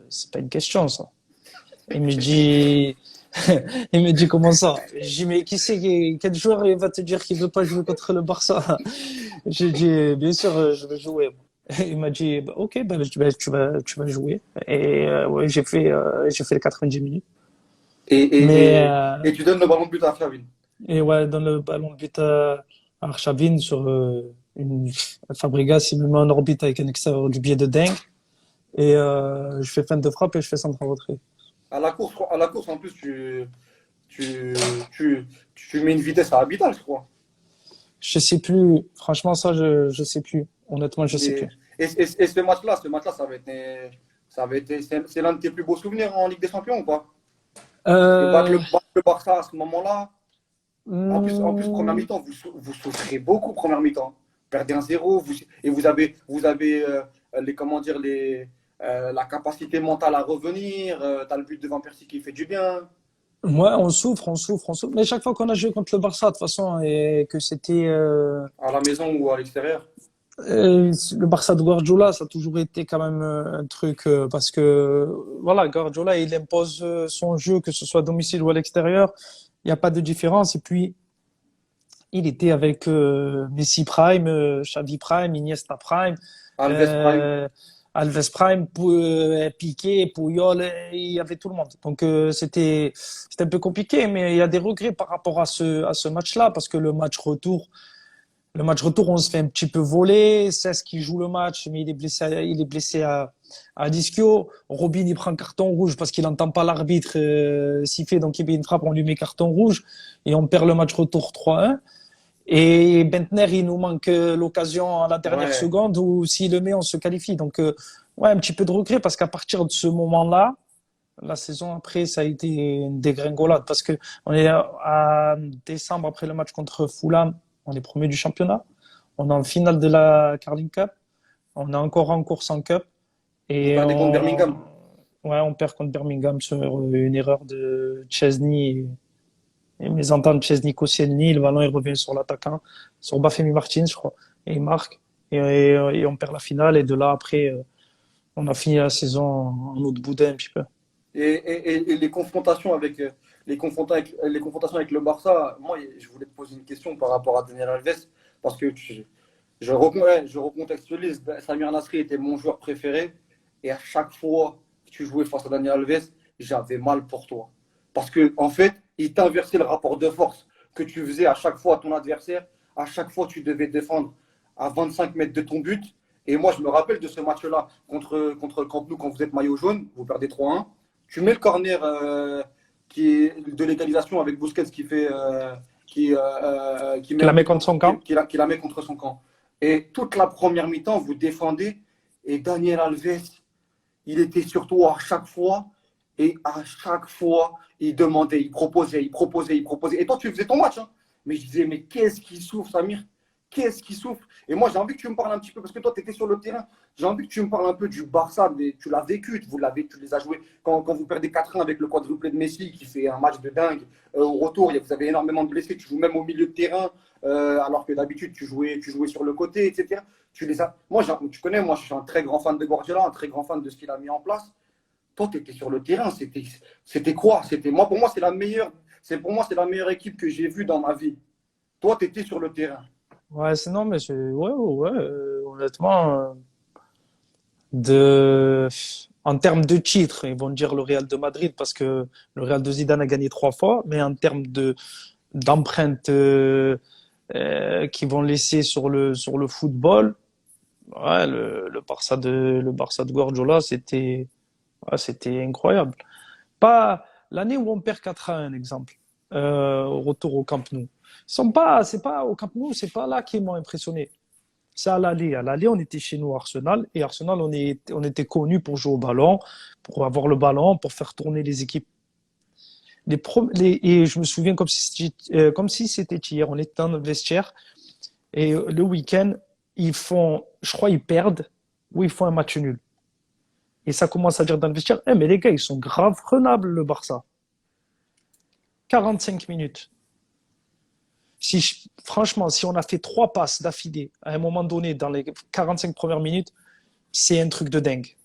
c'est pas une question ça. Il me dit il me dit comment ça? Je dis mais quel joueur il va te dire qu'il veut pas jouer contre le Barça? J'ai dit bien sûr je vais jouer. Il m'a dit bah, ok ben, tu vas jouer. Et ouais, j'ai fait les 90 minutes. Et, Mais et, et, et tu donnes le ballon de but à Flavine. ouais, dans le ballon de but à Arshavin sur une Fabregas, il me met en orbite avec un extérieur du biais de dingue. Et je fais feinte de frappe et je fais centre en retrait. À la course, en plus, tu mets une vitesse à Habital, je crois. Je sais plus. Franchement, ça, je sais plus. Honnêtement, je sais Et, plus. et ce match-là, c'est l'un de tes plus beaux souvenirs en Ligue des Champions ou pas? Parce que Euh, battre le Barça à ce moment-là, en plus, première hmm, mi-temps, vous souffrez beaucoup, première mi-temps. Perdez un zéro, et vous avez comment dire, la capacité mentale à revenir. Tu as le but de Van Persie qui fait du bien. ouais, on souffre, on souffre, on souffre. Mais chaque fois qu'on a joué contre le Barça, de toute façon, et que c'était À la maison ou à l'extérieur. le Barça de Guardiola, ça a toujours été quand même un truc parce que voilà, Guardiola, il impose son jeu, que ce soit à domicile ou à l'extérieur. Il n'y a pas de différence. Et puis, il était avec Messi Prime, Xavi Prime, Iniesta Prime, Alves Prime. euh, Alves Prime, Piqué, Puyol, il y avait tout le monde. Donc c'était un peu compliqué, mais il y a des regrets par rapport à ce match-là parce que le match retour, on se fait un petit peu voler. C'est ce qui joue le match, mais il est blessé à l'ischio. Robin, il prend carton rouge parce qu'il n'entend pas l'arbitre siffler, donc il met une frappe, on lui met carton rouge et on perd le match retour 3-1. Et Bentner, il nous manque l'occasion à la dernière Ouais. seconde où s'il le met, on se qualifie. Donc, ouais, un petit peu de regret parce qu'à partir de ce moment-là, la saison après, ça a été une dégringolade parce que on est à décembre après le match contre Fulham, on est premier du championnat. On est en finale de la Carling Cup. On est encore en course en Cup Vous et perdez contre Birmingham. ouais, on perd contre Birmingham sur une erreur de Chesney Et mes ententes Chesney Koscielny, le ballon il revient sur l'attaquant, sur Bafemi Martins, je crois, et il marque. Et on perd la finale. Et de là, après, on a fini la saison en autre boudin un petit peu. Et les confrontations avec les confrontations avec le Barça, moi, je voulais te poser une question par rapport à Daniel Alves, parce que je recontextualise. Samir Nasri était mon joueur préféré, et à chaque fois que tu jouais face à Daniel Alves, j'avais mal pour toi. Parce que en fait, il t'inversait le rapport de force que tu faisais à chaque fois à ton adversaire. À chaque fois, tu devais défendre à 25 mètres de ton but. Et moi, je me rappelle de ce match-là contre le Camp Nou quand vous êtes maillot jaune, vous perdez 3-1. Tu mets le corner qui est de l'égalisation avec Busquets qui met Qui un la met but contre son camp. qui la met contre son camp. Et toute la première mi-temps, vous défendez. Et Daniel Alves, il était sur toi à chaque fois. Et à chaque fois, il demandait, il proposait, il proposait, il proposait. Et toi, tu faisais ton match. Hein. Mais je disais, mais qu'est-ce qui souffre, Samir? Qu'est-ce qui souffre? Et moi, j'ai envie que tu me parles un petit peu, parce que toi, tu étais sur le terrain. J'ai envie que tu me parles un peu du Barça. Mais tu l'as vécu, tu les as joués. Quand vous perdez 4-1 avec le quadruplé de Messi, qui fait un match de dingue, au retour, vous avez énormément de blessés. Tu joues même au milieu de terrain, alors que d'habitude, tu jouais sur le côté, etc. Tu les as... Moi, tu connais, moi, je suis un très grand fan de Guardiola, un très grand fan de ce qu'il a mis en place. Toi, tu étais sur le terrain. C'était quoi? Pour moi, pour moi, c'est la meilleure équipe que j'ai vue dans ma vie. Toi, tu étais sur le terrain. Ouais, c'est non, mais c'est ouais, ouais, ouais, honnêtement, de en termes de titres, ils vont dire le Real de Madrid parce que le Real de Zidane a gagné 3 fois, mais en termes de d'empreinte qu'ils vont laisser sur le football, ouais, le Barça de Guardiola, c'était ouais, c'était incroyable. Pas l'année où on perd 4-1, exemple, au retour au Camp Nou. C'est pas au Camp Nou, c'est pas là qui m'ont impressionné. C'est à l'aller. À l'aller, on était chez nous, Arsenal. Et Arsenal, on était connus pour jouer au ballon, pour avoir le ballon, pour faire tourner les équipes. Et je me souviens comme si c'était hier. On était dans le vestiaire. Et le week-end, je crois, ils perdent ou ils font un match nul. Et ça commence à dire dans le vestiaire, eh, mais les gars, ils sont grave prenables, le Barça. 45 minutes. Franchement, si on a fait 3 passes d'affilée à un moment donné dans les 45 premières minutes, c'est un truc de dingue.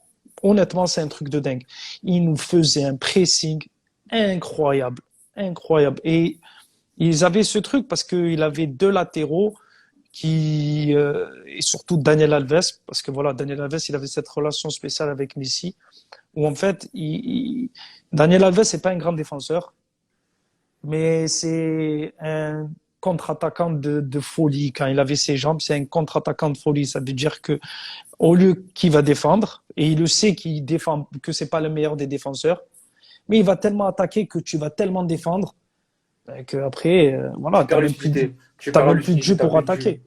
Honnêtement, c'est un truc de dingue. Ils nous faisaient un pressing incroyable, incroyable. Et ils avaient ce truc parce qu'ils avaient 2 latéraux et surtout Daniel Alves, parce que voilà, Daniel Alves, il avait cette relation spéciale avec Messi, où en fait, Daniel Alves, c'est pas un grand défenseur, mais c'est un contre-attaquant de folie. Quand il avait ses jambes, c'est un contre-attaquant de folie. Ça veut dire que au lieu qu'il va défendre, et il le sait qu'il défend, que c'est pas le meilleur des défenseurs, mais il va tellement attaquer que tu vas tellement défendre que après, voilà, Tu perds lucidité. Tu t'as perds la même plus de lucidité, jeu tu n'as pour plus de jus. attaquer.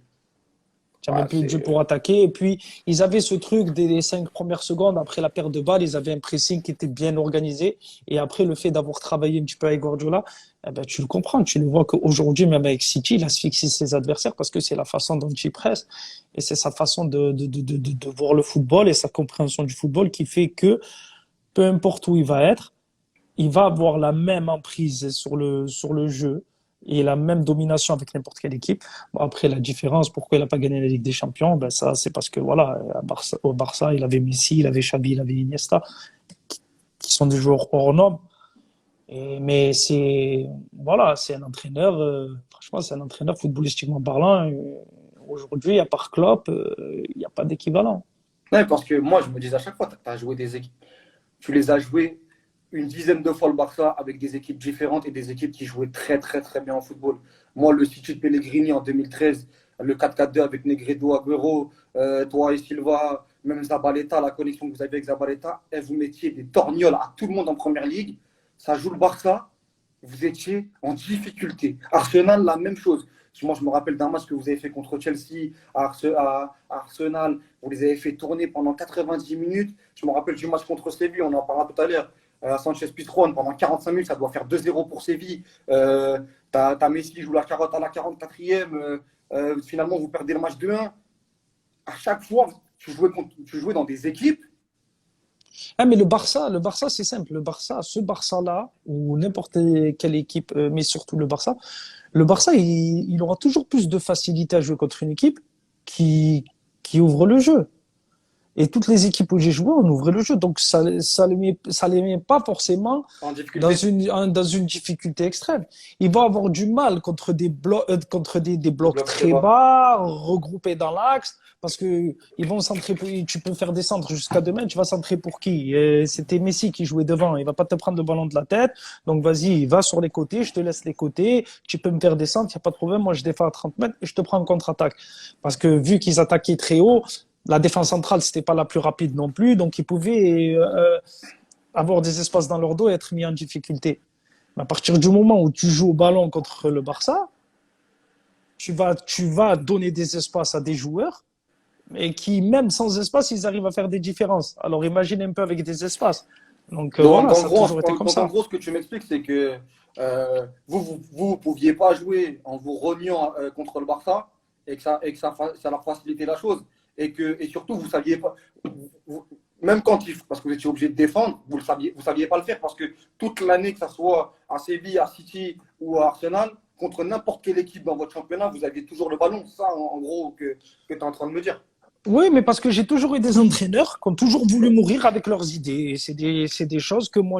Tu n'as Ah, même plus de jeu pour attaquer. Et puis, ils avaient ce truc des 5 premières secondes après la perte de balle. Ils avaient un pressing qui était bien organisé. Et après, le fait d'avoir travaillé un petit peu avec Guardiola, eh ben, tu le comprends. Tu le vois qu'aujourd'hui, même avec City, il asphyxie ses adversaires parce que c'est la façon dont il presse. Et c'est sa façon de voir le football et sa compréhension du football qui fait que peu importe où il va être, il va avoir la même emprise sur le jeu et la même domination avec n'importe quelle équipe. Bon, après, la différence, pourquoi il n'a pas gagné la Ligue des Champions, ben ça, c'est parce que voilà, au Barça, il avait Messi, il avait Xavi, il avait Iniesta, qui sont des joueurs hors normes. Mais voilà, c'est un entraîneur, franchement, c'est un entraîneur footballistiquement parlant. Aujourd'hui, à part Klopp, il n'y a pas d'équivalent. Ouais, parce que moi, je me dis à chaque fois, tu as joué des équipes. Tu les as jouées une dizaine de fois le Barça avec des équipes différentes et des équipes qui jouaient très, très, très bien au football. Moi, le City de Pellegrini en 2013, le 4-4-2 avec Negredo, Agüero, toi et Silva, même Zabaleta, la connexion que vous avez avec Zabaleta, et vous mettiez des torgnoles à tout le monde en première ligue. Ça joue le Barça, vous étiez en difficulté. Arsenal, la même chose. Moi, je me rappelle d'un match que vous avez fait contre Chelsea à Arsenal. Vous les avez fait tourner pendant 90 minutes. Je me rappelle du match contre Séville, on en parlera tout à l'heure. Sanchez Pizjuan, pendant 45 minutes, ça doit faire 2-0 pour Séville. T'as Messi qui joue la carotte à la 44e. Finalement, vous perdez le match 2-1. À chaque fois, tu jouais dans des équipes Ah, mais le Barça, c'est simple. Le Barça, ce Barça-là, ou n'importe quelle équipe, mais surtout le Barça, il aura toujours plus de facilité à jouer contre une équipe qui, qui ouvre le jeu. Et toutes les équipes où j'ai joué, on ouvrait le jeu. Donc, ça les met pas forcément En difficulté. dans une difficulté extrême. Il va avoir du mal contre contre des Des blocs blocs très très bas. bas, regroupés dans l'axe, parce que ils vont centrer, tu peux faire des centres jusqu'à demain, tu vas centrer pour qui? C'était Messi qui jouait devant, il va pas te prendre le ballon de la tête, donc vas-y, va sur les côtés, je te laisse les côtés, tu peux me faire des centres, il n'y a pas de problème, moi je défends à 30 mètres et je te prends en contre-attaque. Parce que vu qu'ils attaquaient très haut, la défense centrale, c'était pas la plus rapide non plus, donc ils pouvaient avoir des espaces dans leur dos et être mis en difficulté. Mais à partir du moment où tu joues au ballon contre le Barça, tu vas donner des espaces à des joueurs et qui, même sans espace, ils arrivent à faire des différences. Alors imagine un peu avec des espaces. Donc voilà, ça a toujours été comme Donc, en ça. gros, ce que tu m'expliques, c'est que vous pouviez pas jouer en vous rognant contre le Barça et que ça leur facilitait la chose. Et surtout, vous saviez pas, vous- même quand parce que vous étiez obligé de défendre, vous saviez pas le faire parce que toute l'année, que ce soit à Séville, à City ou à Arsenal, contre n'importe quelle équipe dans votre championnat, vous aviez toujours le ballon. Ça, en gros, que tu es en train de me dire. Oui, mais parce que j'ai toujours eu des entraîneurs qui ont toujours voulu mourir avec leurs idées. Et c'est des choses que moi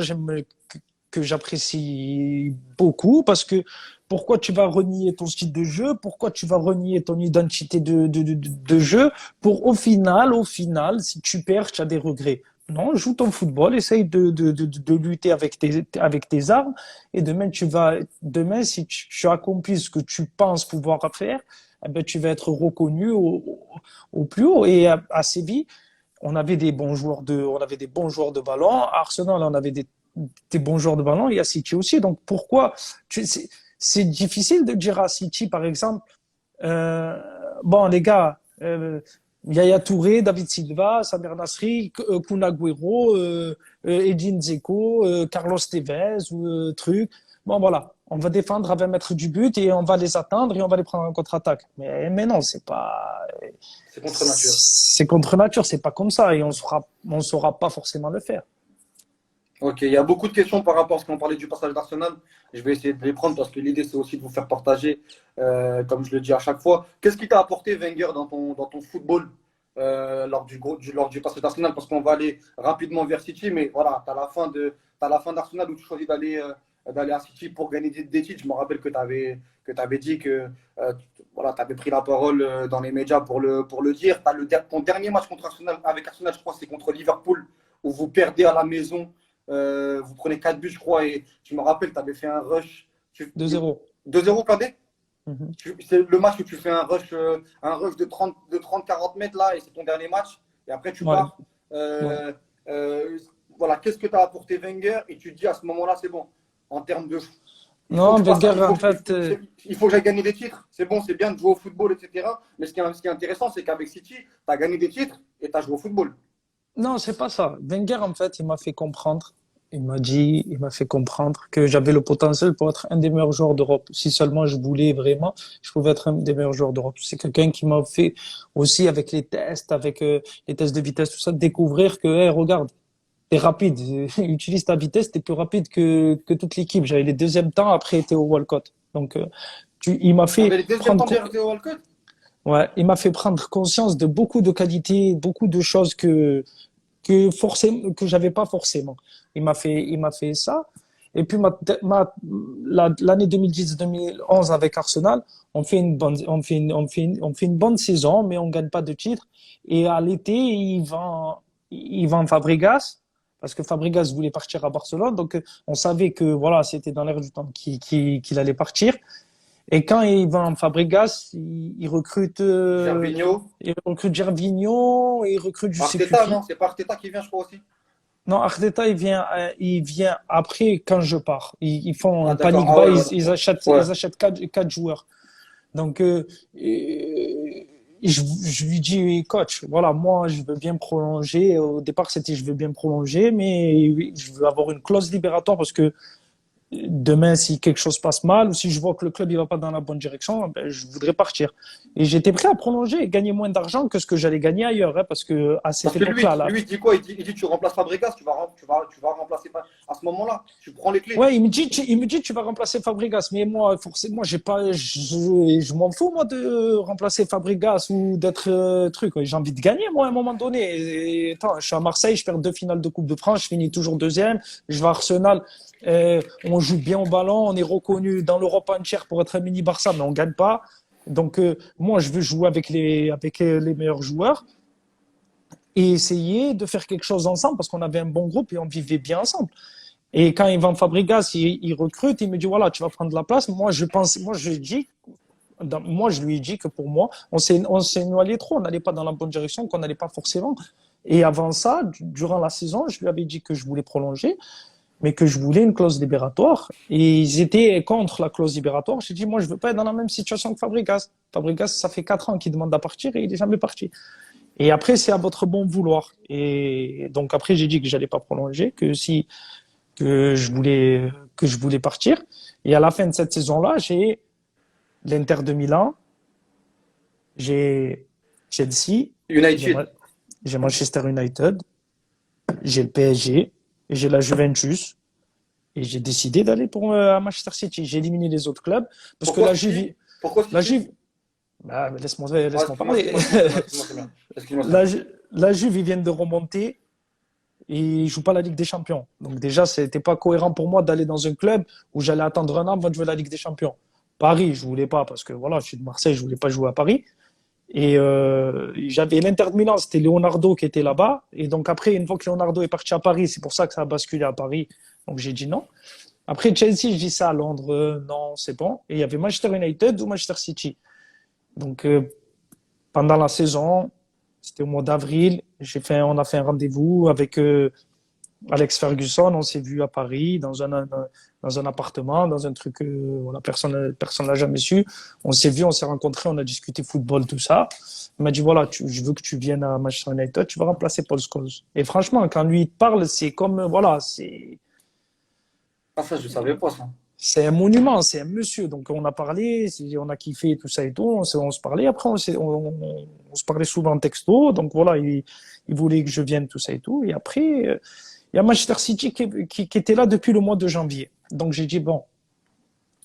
que j'apprécie beaucoup parce que pourquoi tu vas renier ton style de jeu, pourquoi tu vas renier ton identité de jeu pour au final, si tu perds, tu as des regrets. Non, joue ton football, essaye de lutter avec tes armes et demain, si tu accomplis ce que tu penses pouvoir faire, eh ben, tu vas être reconnu au plus haut. Et à Séville, on avait des bons joueurs de ballon. À Arsenal, on avait des bons joueurs de ballon et à City aussi. Donc pourquoi c'est difficile de dire à City, par exemple, euh, bon les gars, Yaya Touré, David Silva, Samir Nasri, Kun Agüero, Edin Dzeko, Carlos Tevez, truc. Bon voilà, on va défendre à 20 mètres du but et on va les attendre et on va les prendre en contre-attaque. Mais non, C'est contre nature. c'est contre nature, c'est pas comme ça et on saura pas forcément le faire. Ok, il y a beaucoup de questions par rapport à ce qu'on parlait du passage d'Arsenal. Je vais essayer de les prendre parce que l'idée, c'est aussi de vous faire partager, comme je le dis à chaque fois. Qu'est-ce qui t'a apporté Wenger dans ton football lors du passage d'Arsenal? Parce qu'on va aller rapidement vers City, mais voilà, t'as la fin d'Arsenal où tu choisis d'aller à City pour gagner des titres. Je me rappelle que t'avais dit que voilà, tu avais pris la parole dans les médias pour le dire. Ton dernier match contre Arsenal, avec Arsenal, je crois, c'est contre Liverpool, où vous perdez à la maison. Vous prenez 4 buts, je crois, et tu me rappelles, tu avais fait un rush. 2-0. 2-0, Kadé. Mhm. C'est le match où tu fais un rush de 30-40 mètres, là, et c'est ton dernier match. Et après, tu Ouais, pars. ouais. Euh, voilà, qu'est-ce que tu as apporté Wenger? Et tu te dis à ce moment-là, c'est bon. En termes de. Il faut que Non, je passe, Wenger, en fait, il faut que j'aille gagner des titres. C'est bon, c'est bien de jouer au football, etc. Mais ce qui est intéressant, c'est qu'avec City, tu as gagné des titres et tu as joué au football. non, c'est pas ça. Wenger, en fait, il m'a fait comprendre. Il m'a fait comprendre que j'avais le potentiel pour être un des meilleurs joueurs d'Europe. Si seulement je voulais vraiment, je pouvais être un des meilleurs joueurs d'Europe. C'est quelqu'un qui m'a fait aussi avec les tests, avec les tests de vitesse, tout ça, découvrir que, hey, regarde, t'es rapide. Utilise ta vitesse, t'es plus rapide que toute l'équipe. J'avais les deuxièmes temps après Théo Walcott. Donc, il m'a Tu fait avais les deuxièmes prendre, temps derrière Theo Walcott. ouais, il m'a fait prendre conscience de beaucoup de qualités, beaucoup de choses que j'avais pas forcément. Il m'a fait ça. Et puis l'année 2010-2011 avec Arsenal, on fait une bonne saison, mais on gagne pas de titre. Et à l'été, il vend Fabregas parce que Fabregas voulait partir à Barcelone. Donc on savait que voilà, c'était dans l'air du temps qu'il allait partir. Et quand il vend Fabregas, Gervinho. il recrute Gervinho, il recrute je sais plus Arteta, non? qui. C'est pas Arteta qui vient, je crois aussi. Non, Arteta, il vient après quand je pars. Ils font Ah, un d'accord. panic Ah ouais, buy, ouais. Ouais. ils achètent quatre joueurs. Donc, je lui dis, coach, voilà, moi, je veux bien prolonger. Au départ, c'était je veux bien prolonger, mais je veux avoir une clause libératoire parce que demain, si quelque chose passe mal ou si je vois que le club il va pas dans la bonne direction, ben, je voudrais partir. Et j'étais prêt à prolonger et gagner moins d'argent que ce que j'allais gagner ailleurs, hein, parce que à cette Parce que époque-là, là, lui, il dit quoi? Il dit tu remplaces Fabregas, tu vas remplacer à ce moment-là. Tu prends les clés. ouais, il me dit, tu vas remplacer Fabregas, mais moi, forcément, j'ai pas, je m'en fous, moi, de remplacer Fabregas ou d'être truc. Ouais. J'ai envie de gagner, moi, à un moment donné. Et, attends, je suis à Marseille, je perds 2 finales de Coupe de France, je finis toujours deuxième. Je vais à Arsenal, on joue bien au ballon, on est reconnu dans l'Europe entière pour être un mini Barça, mais on gagne pas. Donc, moi, je veux jouer avec les meilleurs joueurs et essayer de faire quelque chose ensemble parce qu'on avait un bon groupe et on vivait bien ensemble. Et quand Ivan Fabregas, il recrute, il me dit, voilà, tu vas prendre la place. Moi, je lui ai dit que pour moi, on s'est noyé trop, on n'allait pas dans la bonne direction, qu'on n'allait pas forcément. Et avant ça, durant la saison, je lui avais dit que je voulais prolonger, mais que je voulais une clause libératoire. Et ils étaient contre la clause libératoire. J'ai dit, moi, je veux pas être dans la même situation que Fabregas. Fabregas, ça fait 4 ans qu'il demande à partir et il est jamais parti. Et après, c'est à votre bon vouloir. Et donc après, j'ai dit que j'allais pas prolonger, que je voulais partir. Et à la fin de cette saison-là, j'ai l'Inter de Milan, j'ai Chelsea, j'ai United. j'ai Manchester United, j'ai le PSG, et j'ai la Juventus. Et j'ai décidé d'aller pour à Manchester City. J'ai éliminé les autres clubs parce que Pourquoi City? Pourquoi La City? Juve, bah, Ah, laisse-moi parler. excuse-moi, c'est bien. Excuse-moi, c'est bien. La Juve, ils viennent de remonter et ils jouent pas la Ligue des Champions. Donc déjà, c'était pas cohérent pour moi d'aller dans un club où j'allais attendre un an avant de jouer la Ligue des Champions. Paris, je voulais pas parce que voilà, je suis de Marseille, je voulais pas jouer à Paris. Et j'avais l'Inter de Milan, c'était Leonardo qui était là-bas. Et donc après, une fois que Leonardo est parti à Paris, c'est pour ça que ça a basculé à Paris. Donc j'ai dit non. Après Chelsea, je dis ça à Londres, non, c'est bon. Et il y avait Manchester United ou Manchester City. Donc pendant la saison, c'était au mois d'avril, on a fait un rendez-vous avec Alex Ferguson. On s'est vu à Paris dans un appartement, dans un truc voilà, personne l'a jamais su. On s'est vu, on s'est rencontrés, on a discuté football, tout ça. Il m'a dit voilà, je veux que tu viennes à Manchester United, tu vas remplacer Paul Scholes. Et franchement, quand lui il te parle, c'est comme voilà, Ah, ça, je savais pas ça. c'est un monument, c'est un monsieur. Donc on a parlé, on a kiffé tout ça et tout. On se parlait. Après on se parlait souvent en texto. Donc voilà, il voulait que je vienne tout ça et tout. Et après il y a Manchester City qui était là depuis le mois de janvier. Donc j'ai dit bon,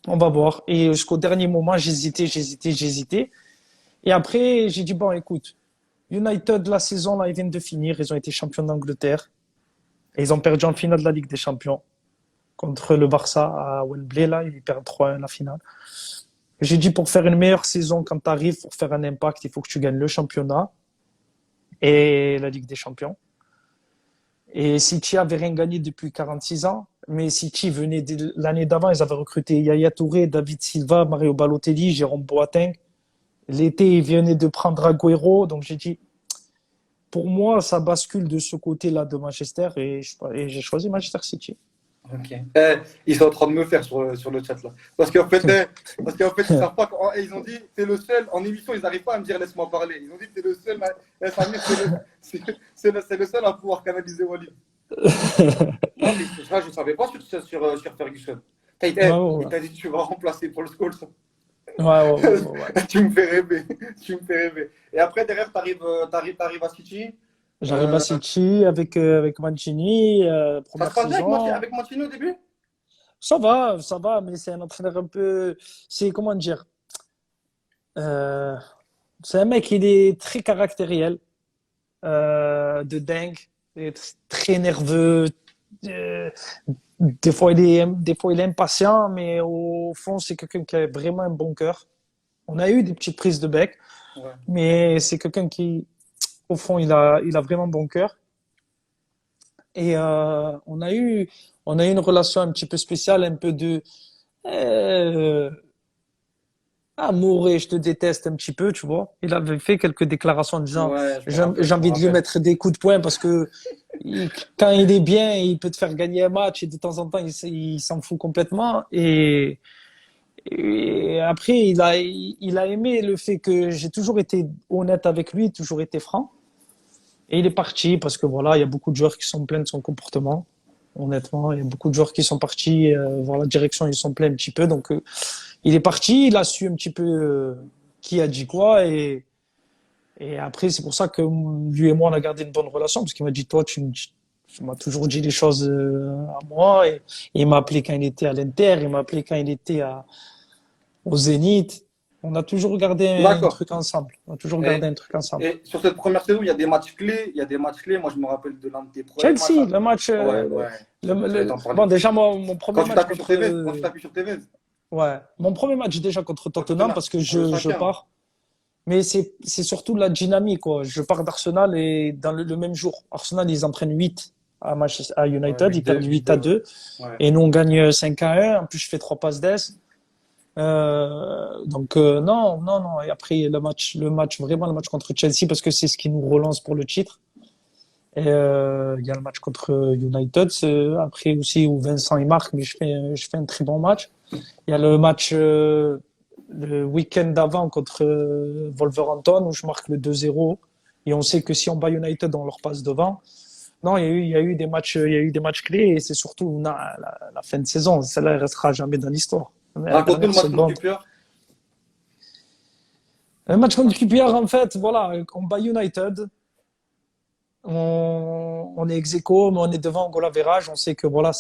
on va voir. Et jusqu'au dernier moment, j'hésitais. Et après j'ai dit bon, écoute, United la saison là, ils viennent de finir. Ils ont été champions d'Angleterre et ils ont perdu en finale de la Ligue des Champions contre le Barça à Wembley, là, ils perdent 3-1 la finale. J'ai dit, pour faire une meilleure saison quand tu arrives, pour faire un impact, il faut que tu gagnes le championnat et la Ligue des Champions. Et City avait rien gagné depuis 46 ans, mais City venait l'année d'avant, ils avaient recruté Yaya Touré, David Silva, Mario Balotelli, Jérôme Boateng. L'été, ils venaient de prendre Agüero, donc j'ai dit, pour moi, ça bascule de ce côté-là de Manchester et j'ai choisi Manchester City. Ok. Ils sont en train de me faire sur le chat là. Parce qu'en fait, ils savent pas. Ils ont dit, t'es le seul. En émission, ils n'arrivent pas à me dire laisse-moi parler. Ils ont dit, t'es le seul. Samir, c'est le seul à pouvoir canaliser Walid. Non, mais ça, je ne savais pas sur Ferguson. Il t'a dit, tu vas remplacer Paul Scholes. Ouais. Tu me fais rêver. Tu me fais rêver. Et après, derrière, t'arrives à City. J'arrive à City avec Mancini, Ça se première passe bien saison. avec Mancini au début? Ça va, mais c'est un entraîneur un peu, c'est comment dire, euh, c'est un mec, il est très caractériel, de dingue, il est très nerveux. euh, des fois il est impatient, mais au fond c'est quelqu'un qui a vraiment un bon cœur. On a eu des petites prises de bec, Ouais. mais c'est quelqu'un qui, au fond, il a vraiment bon cœur. Et on a eu une relation un petit peu spéciale, un peu de euh, amour et je te déteste un petit peu, tu vois. Il avait fait quelques déclarations en disant Ouais, je me rappelle, j'ai je me envie de lui rappelle. mettre des coups de poing parce que quand il est bien, il peut te faire gagner un match et de temps en temps, il s'en fout complètement. Et après, il a aimé le fait que j'ai toujours été honnête avec lui, toujours été franc. Et il est parti parce que voilà, il y a beaucoup de joueurs qui sont pleins de son comportement. honnêtement. Il y a beaucoup de joueurs qui sont partis voir la direction, ils sont pleins un petit peu. Donc, il est parti, il a su un petit peu qui a dit quoi. Et après, c'est pour ça que lui et moi, on a gardé une bonne relation, parce qu'il m'a dit, toi, tu m'as toujours dit les choses à moi. Et il m'a appelé quand il était à l'Inter, il m'a appelé quand il était au Zénith. On a toujours gardé un D'accord. truc ensemble. On a toujours Et, gardé un truc ensemble. et sur cette première saison, il y a des matchs clés. Il y a des matchs clés. Moi, je me rappelle de l'un de tes premiers matchs. Chelsea, le match, Ouais, ouais. le- J'allais t'en parler. bon, déjà, mon premier match contre, Quand tu t'appuies sur Tevez. ouais, mon premier match déjà contre Contre Tottenham Tottenham, parce que pour le je 5-1. pars. Mais c'est surtout la dynamique, quoi. Je pars d'Arsenal et dans le même jour. Arsenal, ils en prennent 8 à Ouais, United, ils perdent 8 à 8-2. 2. Ouais. Et nous, on gagne 5 à 1. En plus, je fais 3 passes d'ess. Donc, non, non, non. Et après, vraiment le match contre Chelsea parce que c'est ce qui nous relance pour le titre. Et il y a le match contre United. Après aussi où Vincent il marque, mais je fais un très bon match. Il y a le match le week-end d'avant contre Wolverhampton où je marque le 2-0 et on sait que si on bat United, on leur passe devant. Non, il y a eu des matchs clés et c'est surtout la fin de saison. Celle-là, elle restera jamais dans l'histoire. La Raconte-nous dernière le match contre seconde. QPR. Un match contre QPR, en fait, voilà, on bat United. On est ex-aequo, mais on est devant en goal average. On sait que voilà,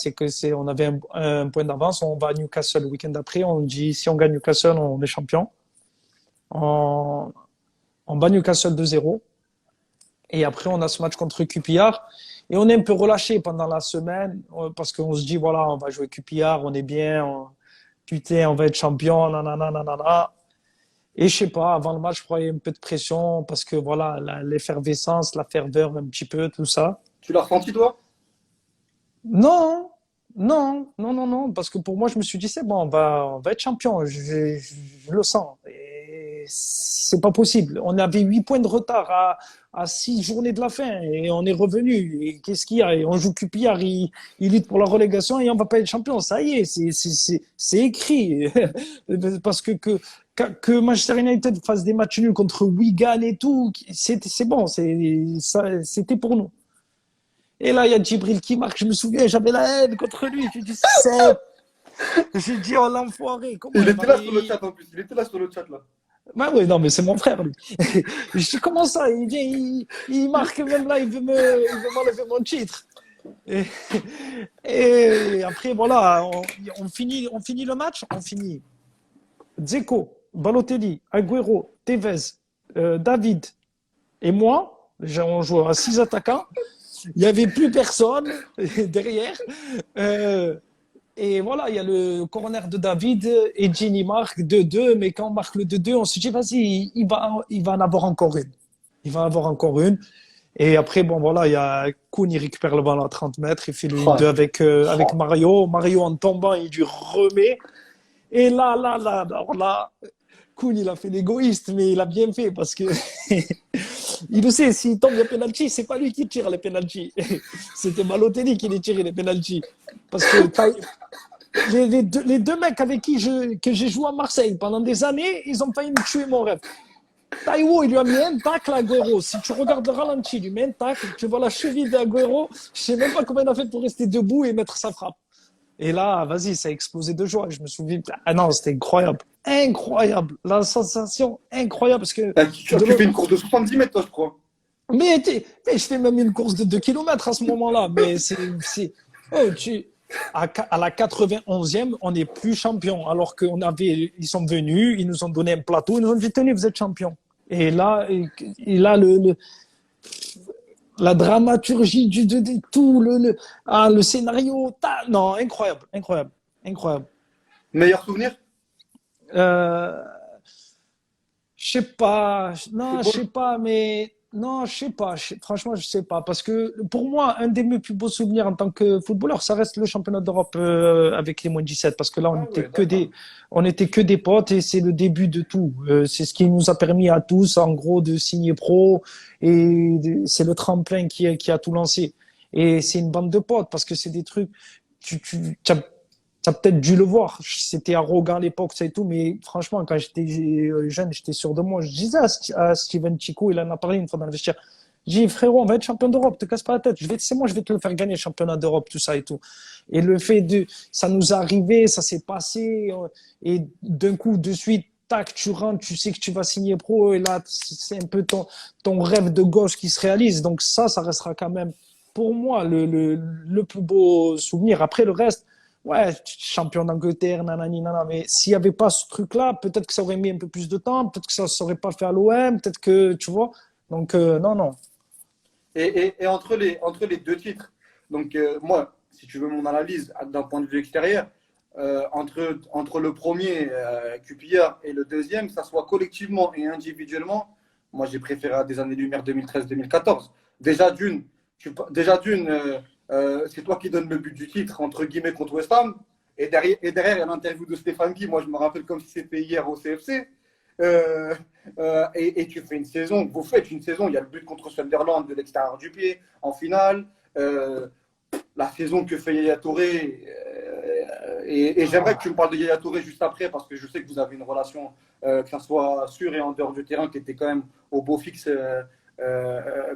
on avait un point d'avance. On va à Newcastle le week-end d'après. On dit si on gagne Newcastle, on est champion. On, on bat Newcastle 2-0. Et après, on a ce match contre QPR. Et on est un peu relâché pendant la semaine parce qu'on se dit voilà, on va jouer QPR, on est bien. Putain, on va être champion, nanana, nanana. Et je sais pas, avant le match, je croyais un peu de pression parce que voilà, l'effervescence, la ferveur, un petit peu, tout ça. Tu l'as ressenti, toi? Non, non, non, non, non, parce que pour moi, je me suis dit, c'est bon, on va être champion, je le sens. Et c'est pas possible. On avait 8 points de retard à 6 journées de la fin et on est revenu. Et qu'est-ce qu'il y a? Et on joue QPR, il lutte pour la relégation et on va pas être champion. Ça y est, c'est écrit. Parce que Manchester United fasse des matchs nuls contre Wigan et tout, c'est bon, c'était pour nous. Et là, il y a Djibril qui marque. Je me souviens, j'avais la haine contre lui. Je dis, j'ai dit, oh l'enfoiré. Comment Il il était là sur le va. chat en plus. Il était là sur le chat là. Bah oui, non, mais c'est mon frère, lui. Je dis, comment ça? Il vient, il marque, même là, il veut m'enlever mon titre. Et, et après, voilà, on finit le match. On finit Dzeko, Balotelli, Agüero, Tevez, David et moi. On joue à 6 attaquants. Il n'y avait plus personne derrière. Et voilà, il y a le corner de David et Gini marque 2-2. Mais quand on marque le 2-2, on se dit, vas-y, il va en avoir encore une. Il va en avoir encore une. Et après, bon, voilà, il y a Koun, il récupère le ballon à 30 mètres. Il fait le Oh, 1-2 avec Mario. Mario, en tombant, il lui remet. Et là, Koun, il a fait l'égoïste, mais il a bien fait parce que il le sait, s'il tombe les penalty, c'est pas lui qui tire les penalty. C'était Balotelli qui les tirait les penalty. Parce que les deux mecs avec qui que j'ai joué à Marseille pendant des années, ils ont failli me tuer mon rêve. Taiwo, il lui a mis un tacle à Agüero. Si tu regardes le ralenti, il lui met un tacle, tu vois la cheville d'Agüero, je sais même pas comment il a fait pour rester debout et mettre sa frappe. Et là, vas-y, ça a explosé de joie. Je me souviens, ah non, c'était incroyable. Incroyable. La sensation incroyable parce que tu fais une course de 70 mètres, toi, je crois. mais je fais même une course de 2 kilomètres à ce moment-là. Mais oh, à la 91e, on n'est plus champion. Alors ils sont venus, ils nous ont donné un plateau, ils nous ont dit, tenez, vous êtes champion. Et là, la dramaturgie de tout, le scénario, non, incroyable, incroyable, incroyable. Meilleur souvenir? Euh, je sais pas, non, je Football? sais pas, mais non, je sais pas. Franchement, je sais pas, parce que pour moi, un des mes plus beaux souvenirs en tant que footballeur, ça reste le championnat d'Europe avec les moins 17, parce que là, Ah ouais, d'accord. on était que des potes et c'est le début de tout. C'est ce qui nous a permis à tous, en gros, de signer pro et c'est le tremplin qui a tout lancé. Et c'est une bande de potes parce que c'est des trucs. Tu as peut-être dû le voir. C'était arrogant à l'époque, ça et tout, mais franchement, quand j'étais jeune, j'étais sûr de moi. Je disais à Steven Chico, il en a parlé une fois dans le vestiaire. J'ai dit, frérot, on va être champion d'Europe, te casse pas la tête. C'est moi, je vais te le faire gagner, championnat d'Europe, tout ça et tout. Et le fait ça nous est arrivé, ça s'est passé, et d'un coup, de suite, tac, tu rentres, tu sais que tu vas signer pro, et là, c'est un peu ton rêve de gosse qui se réalise. Donc ça restera quand même, pour moi, le plus beau souvenir. Après, le reste, ouais, champion d'Angleterre, nanani, nanana, mais s'il n'y avait pas ce truc-là, peut-être que ça aurait mis un peu plus de temps, peut-être que ça ne serait pas fait à l'OM, peut-être que, tu vois. Donc, non, non. Et entre les deux titres, donc moi, si tu veux mon analyse d'un point de vue extérieur, entre le premier QPR et le deuxième, ça soit collectivement et individuellement, moi j'ai préféré à des années-lumière 2013-2014. Déjà d'une c'est toi qui donnes le but du titre, entre guillemets, contre West Ham. Et derrière, il y a l'interview de Stéphane Guy, moi je me rappelle comme si c'était hier au CFC. Euh, et tu fais une saison, vous faites une saison, il y a le but contre Sunderland de l'extérieur du pied en finale. La saison que fait Yaya Touré. Et j'aimerais que tu me parles de Yaya Touré juste après, parce que je sais que vous avez une relation, que ça soit sur et en dehors du terrain, qui était quand même au beau fixe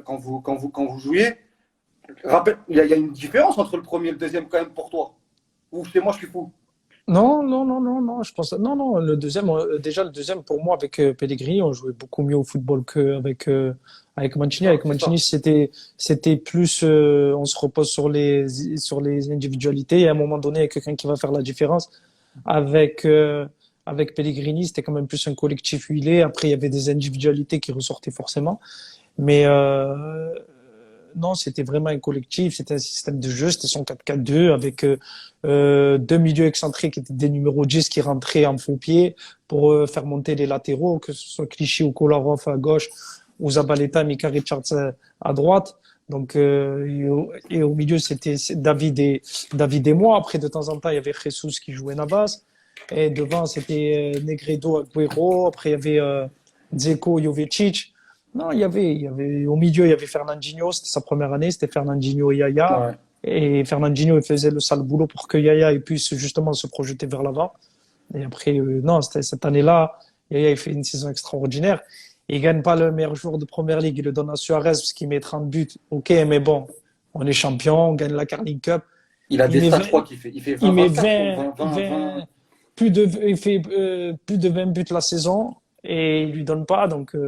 quand vous jouiez. Il y a une différence entre le premier et le deuxième quand même pour toi. Ou c'est moi je suis fou. Non, non, non, non, non, je pense, non, non, le deuxième, déjà, le deuxième, pour moi, avec Pellegrini, on jouait beaucoup mieux au football qu'avec, avec Mancini. Ça, Avec c'est Mancini, ça. c'était plus, on se repose sur les individualités et à un moment donné, il y a quelqu'un qui va faire la différence. Avec, avec Pellegrini, c'était quand même plus un collectif huilé. Après, il y avait des individualités qui ressortaient forcément. Mais non, c'était vraiment un collectif, c'était un système de jeu, c'était son 4-4-2 avec deux milieux excentrés qui étaient des numéros 10 qui rentraient en faux pied pour faire monter les latéraux, que ce soit Clichy ou Kolarov à gauche ou Zabaleta, Mika Richards à droite. Donc et au milieu c'était David et moi. Après de temps en temps il y avait Jesus qui jouait Navas et devant c'était Negredo, Agüero. Après il y avait Dzeko, Jovetic. Non, au milieu, il y avait Fernandinho, c'était sa première année, c'était Fernandinho et Yaya. Ouais. Et Fernandinho, il faisait le sale boulot pour que Yaya il puisse justement se projeter vers l'avant. Et après, non, c'était cette année-là, Yaya, il fait une saison extraordinaire. Il gagne pas le meilleur joueur de première ligue, il le donne à Suarez parce qu'il met 30 buts. Ok, mais bon, on est champion, on gagne la Carling Cup. Il a Il des met stats, 20, je crois qu'il fait il met 20-24 ou 20, 20, 20. il fait plus de 20 buts la saison et il lui donne pas, donc, ouais,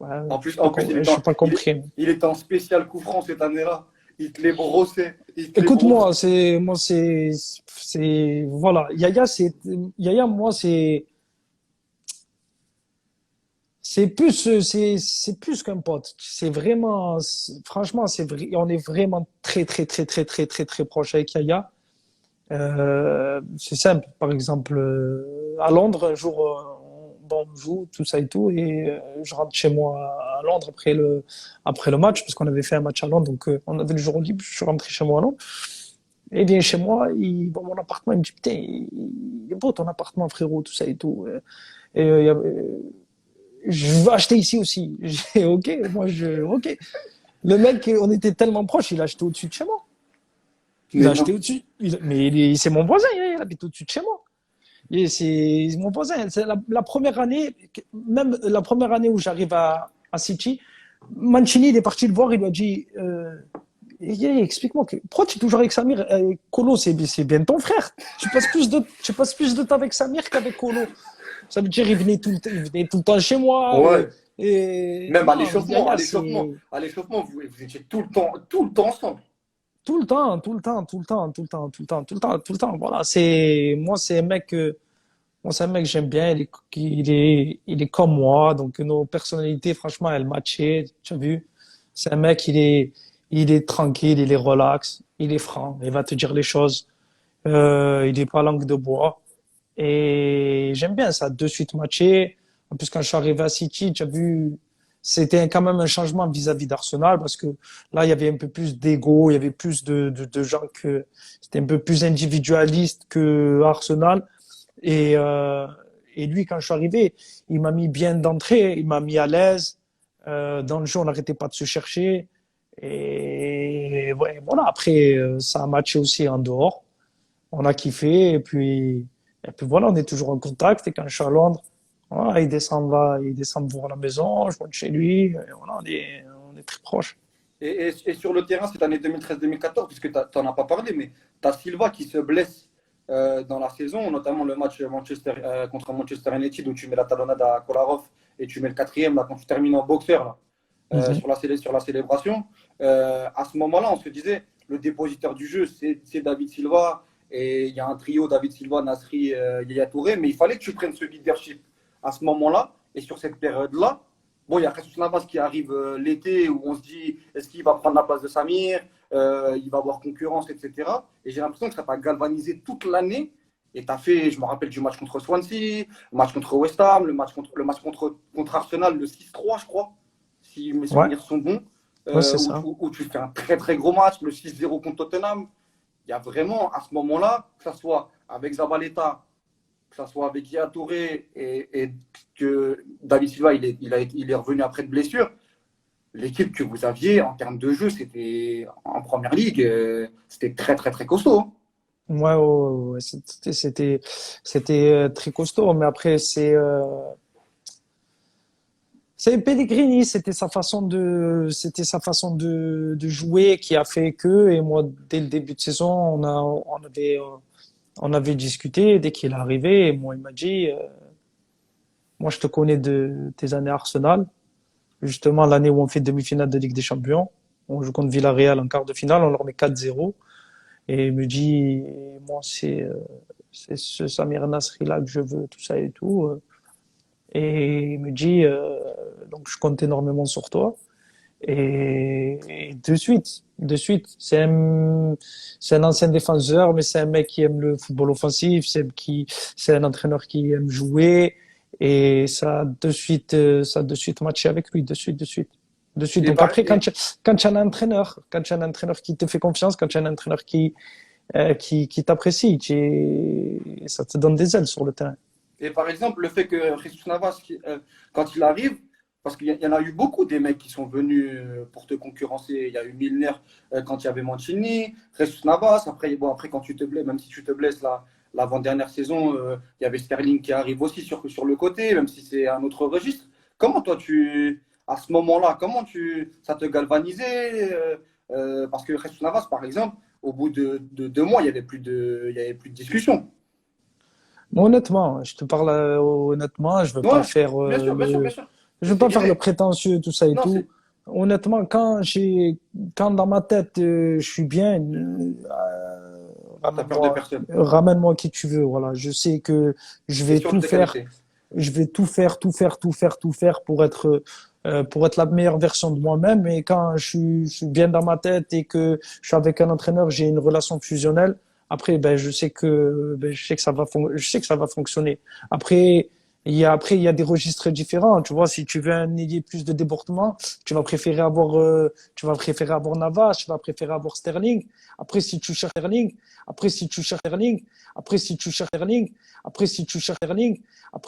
ouais, En plus, en plus je suis pas compris. il était en spécial coup franc cette année-là. Il te les brossait. Il te les brossait. Écoute-moi, voilà. Yaya, moi, c'est plus qu'un pote. C'est vraiment, franchement, on est vraiment très, très, très, très, très, très, très proche avec Yaya. C'est simple. Par exemple, à Londres, un jour, bon, on joue, tout ça et tout, et je rentre chez moi à Londres après le match, parce qu'on avait fait un match à Londres, donc on avait le jour libre, je suis rentré chez moi à Londres. Et il vient chez moi, il voit mon appartement, il me dit, putain, il est beau ton appartement, frérot, tout ça et tout. Et je veux acheter ici aussi. J'ai, ok, ok. Le mec, on était tellement proches, il a acheté au-dessus de chez moi. Il a Mais acheté non. au-dessus. Mais c'est mon voisin, il habite au-dessus de chez moi. Et c'est mon voisin. C'est la première année, même la première année où j'arrive à City, Mancini, il est parti le voir, il lui a dit, explique-moi, pourquoi tu es toujours avec Samir? Kolo, c'est bien ton frère. Tu passes plus de temps avec Samir qu'avec Kolo. Ça veut dire, il venait tout le temps chez moi. Ouais. Et Même à non, l'échauffement, Yaya, c'est vous étiez tout le temps ensemble. tout le temps, tout le temps, tout le temps, tout le temps, tout le temps, tout le temps, tout le temps. Voilà, moi, c'est un mec que j'aime bien. Il est comme moi. Donc, nos personnalités, franchement, elles matchaient. Tu as vu? C'est un mec, il est tranquille, il est relax, il est franc. Il va te dire les choses. Il est pas langue de bois. Et j'aime bien ça, de suite matché. En plus, quand je suis arrivé à City, tu as vu, c'était quand même un changement vis-à-vis d'Arsenal parce que là, il y avait un peu plus d'ego, il y avait plus de gens que c'était un peu plus individualiste que Arsenal. Et, euh, et lui, quand je suis arrivé, il m'a mis bien d'entrée, il m'a mis à l'aise. Dans le jeu, on n'arrêtait pas de se chercher. Et ouais, voilà, après, ça a matché aussi en dehors. On a kiffé. Et puis voilà, on est toujours en contact. Et quand je suis à Londres, voilà, il descend voir la maison, je monte chez lui. Et voilà, est très proche. Et sur le terrain, cette année 2013-2014, puisque tu n'en as pas parlé, mais tu as Silva qui se blesse dans la saison, notamment le match contre Manchester United où tu mets la talonnade à Kolarov et tu mets le quatrième là, quand tu termines en boxeur là, Mhm. sur la célébration. À ce moment-là, on se disait, le dépositaire du jeu, c'est David Silva. Et il y a un trio, David Silva, Nasri, Yaya Touré. Mais il fallait que tu prennes ce leadership à ce moment-là. Et sur cette période-là, bon, il y a Jesus Navas qui arrive l'été où on se dit, est-ce qu'il va prendre la place de Samir? Il va avoir concurrence, etc. Et j'ai l'impression que ça t'a galvanisé toute l'année. Et tu as fait, je me rappelle du match contre Swansea, le match contre West Ham, contre Arsenal, le 6-3, je crois, si mes Ouais, souvenirs sont bons, ouais, c'est ça. où tu fais un très très gros match, le 6-0 contre Tottenham. Il y a vraiment, à ce moment-là, que ce soit avec Zabaleta, que ce soit avec Yaya Touré et que David Silva, il est revenu après de blessure, l'équipe que vous aviez en termes de jeu, c'était en première ligue, c'était très très très costaud, hein. Ouais, ouais, ouais, ouais, c'était très costaud, mais après c'est Pellegrini, c'était sa façon de jouer qui a fait que, et moi dès le début de saison on avait discuté dès qu'il est arrivé, et moi il m'a dit moi je te connais de tes années à Arsenal, justement l'année où on fait demi-finale de Ligue des Champions, on joue contre Villarreal en quart de finale, on leur met 4-0. Et il me dit, moi, c'est ce Samir Nasri-là que je veux, tout ça et tout. Et il me dit, donc je compte énormément sur toi. Et de suite, c'est un ancien défenseur, mais c'est un mec qui aime le football offensif, c'est un entraîneur qui aime jouer. Et ça a de suite matché avec lui, de suite, de suite. De suite. Et, Donc par- après, et, quand tu as un entraîneur qui te fait confiance, quand tu as un entraîneur qui t'apprécie, ça te donne des ailes sur le terrain. et par exemple, le fait que Jesus Navas, quand il arrive, parce qu'il y en a eu beaucoup des mecs qui sont venus pour te concurrencer. Il y a eu Milner quand il y avait Mancini, Jesus Navas. Après quand tu te blesses, même si tu te blesses l'avant-dernière saison, il y avait Sterling qui arrive aussi sur le côté, même si c'est un autre registre. Comment toi, à ce moment-là, ça te galvanisait parce que Jesus Navas, par exemple, au bout de 2 mois, il y avait plus de discussion. Moi, honnêtement, je te parle honnêtement, je veux pas Ouais, faire bien sûr, bien sûr, bien sûr. je Mais veux c'est pas faire le direct. prétentieux, tout ça et Non, tout. Honnêtement, quand dans ma tête, je suis bien, t'as peur de ramène-moi, personne. ramène-moi qui tu veux. Voilà, je sais que je T'es vais sûr de tout tes faire, qualités. je vais tout faire, tout faire, tout faire, tout faire pour être la meilleure version de moi-même. Et quand je suis bien dans ma tête et que je suis avec un entraîneur, j'ai une relation fusionnelle. Après, je sais que ça va fonctionner. Après, il y a des registres différents. Tu vois, si tu veux un ailier plus de débordement, tu vas préférer avoir Navas, tu vas préférer avoir Sterling. Après, si tu cherches Sterling, après, si tu cherches Sterling, après, si tu cherches Sterling, après, si tu cherches Sterling, après,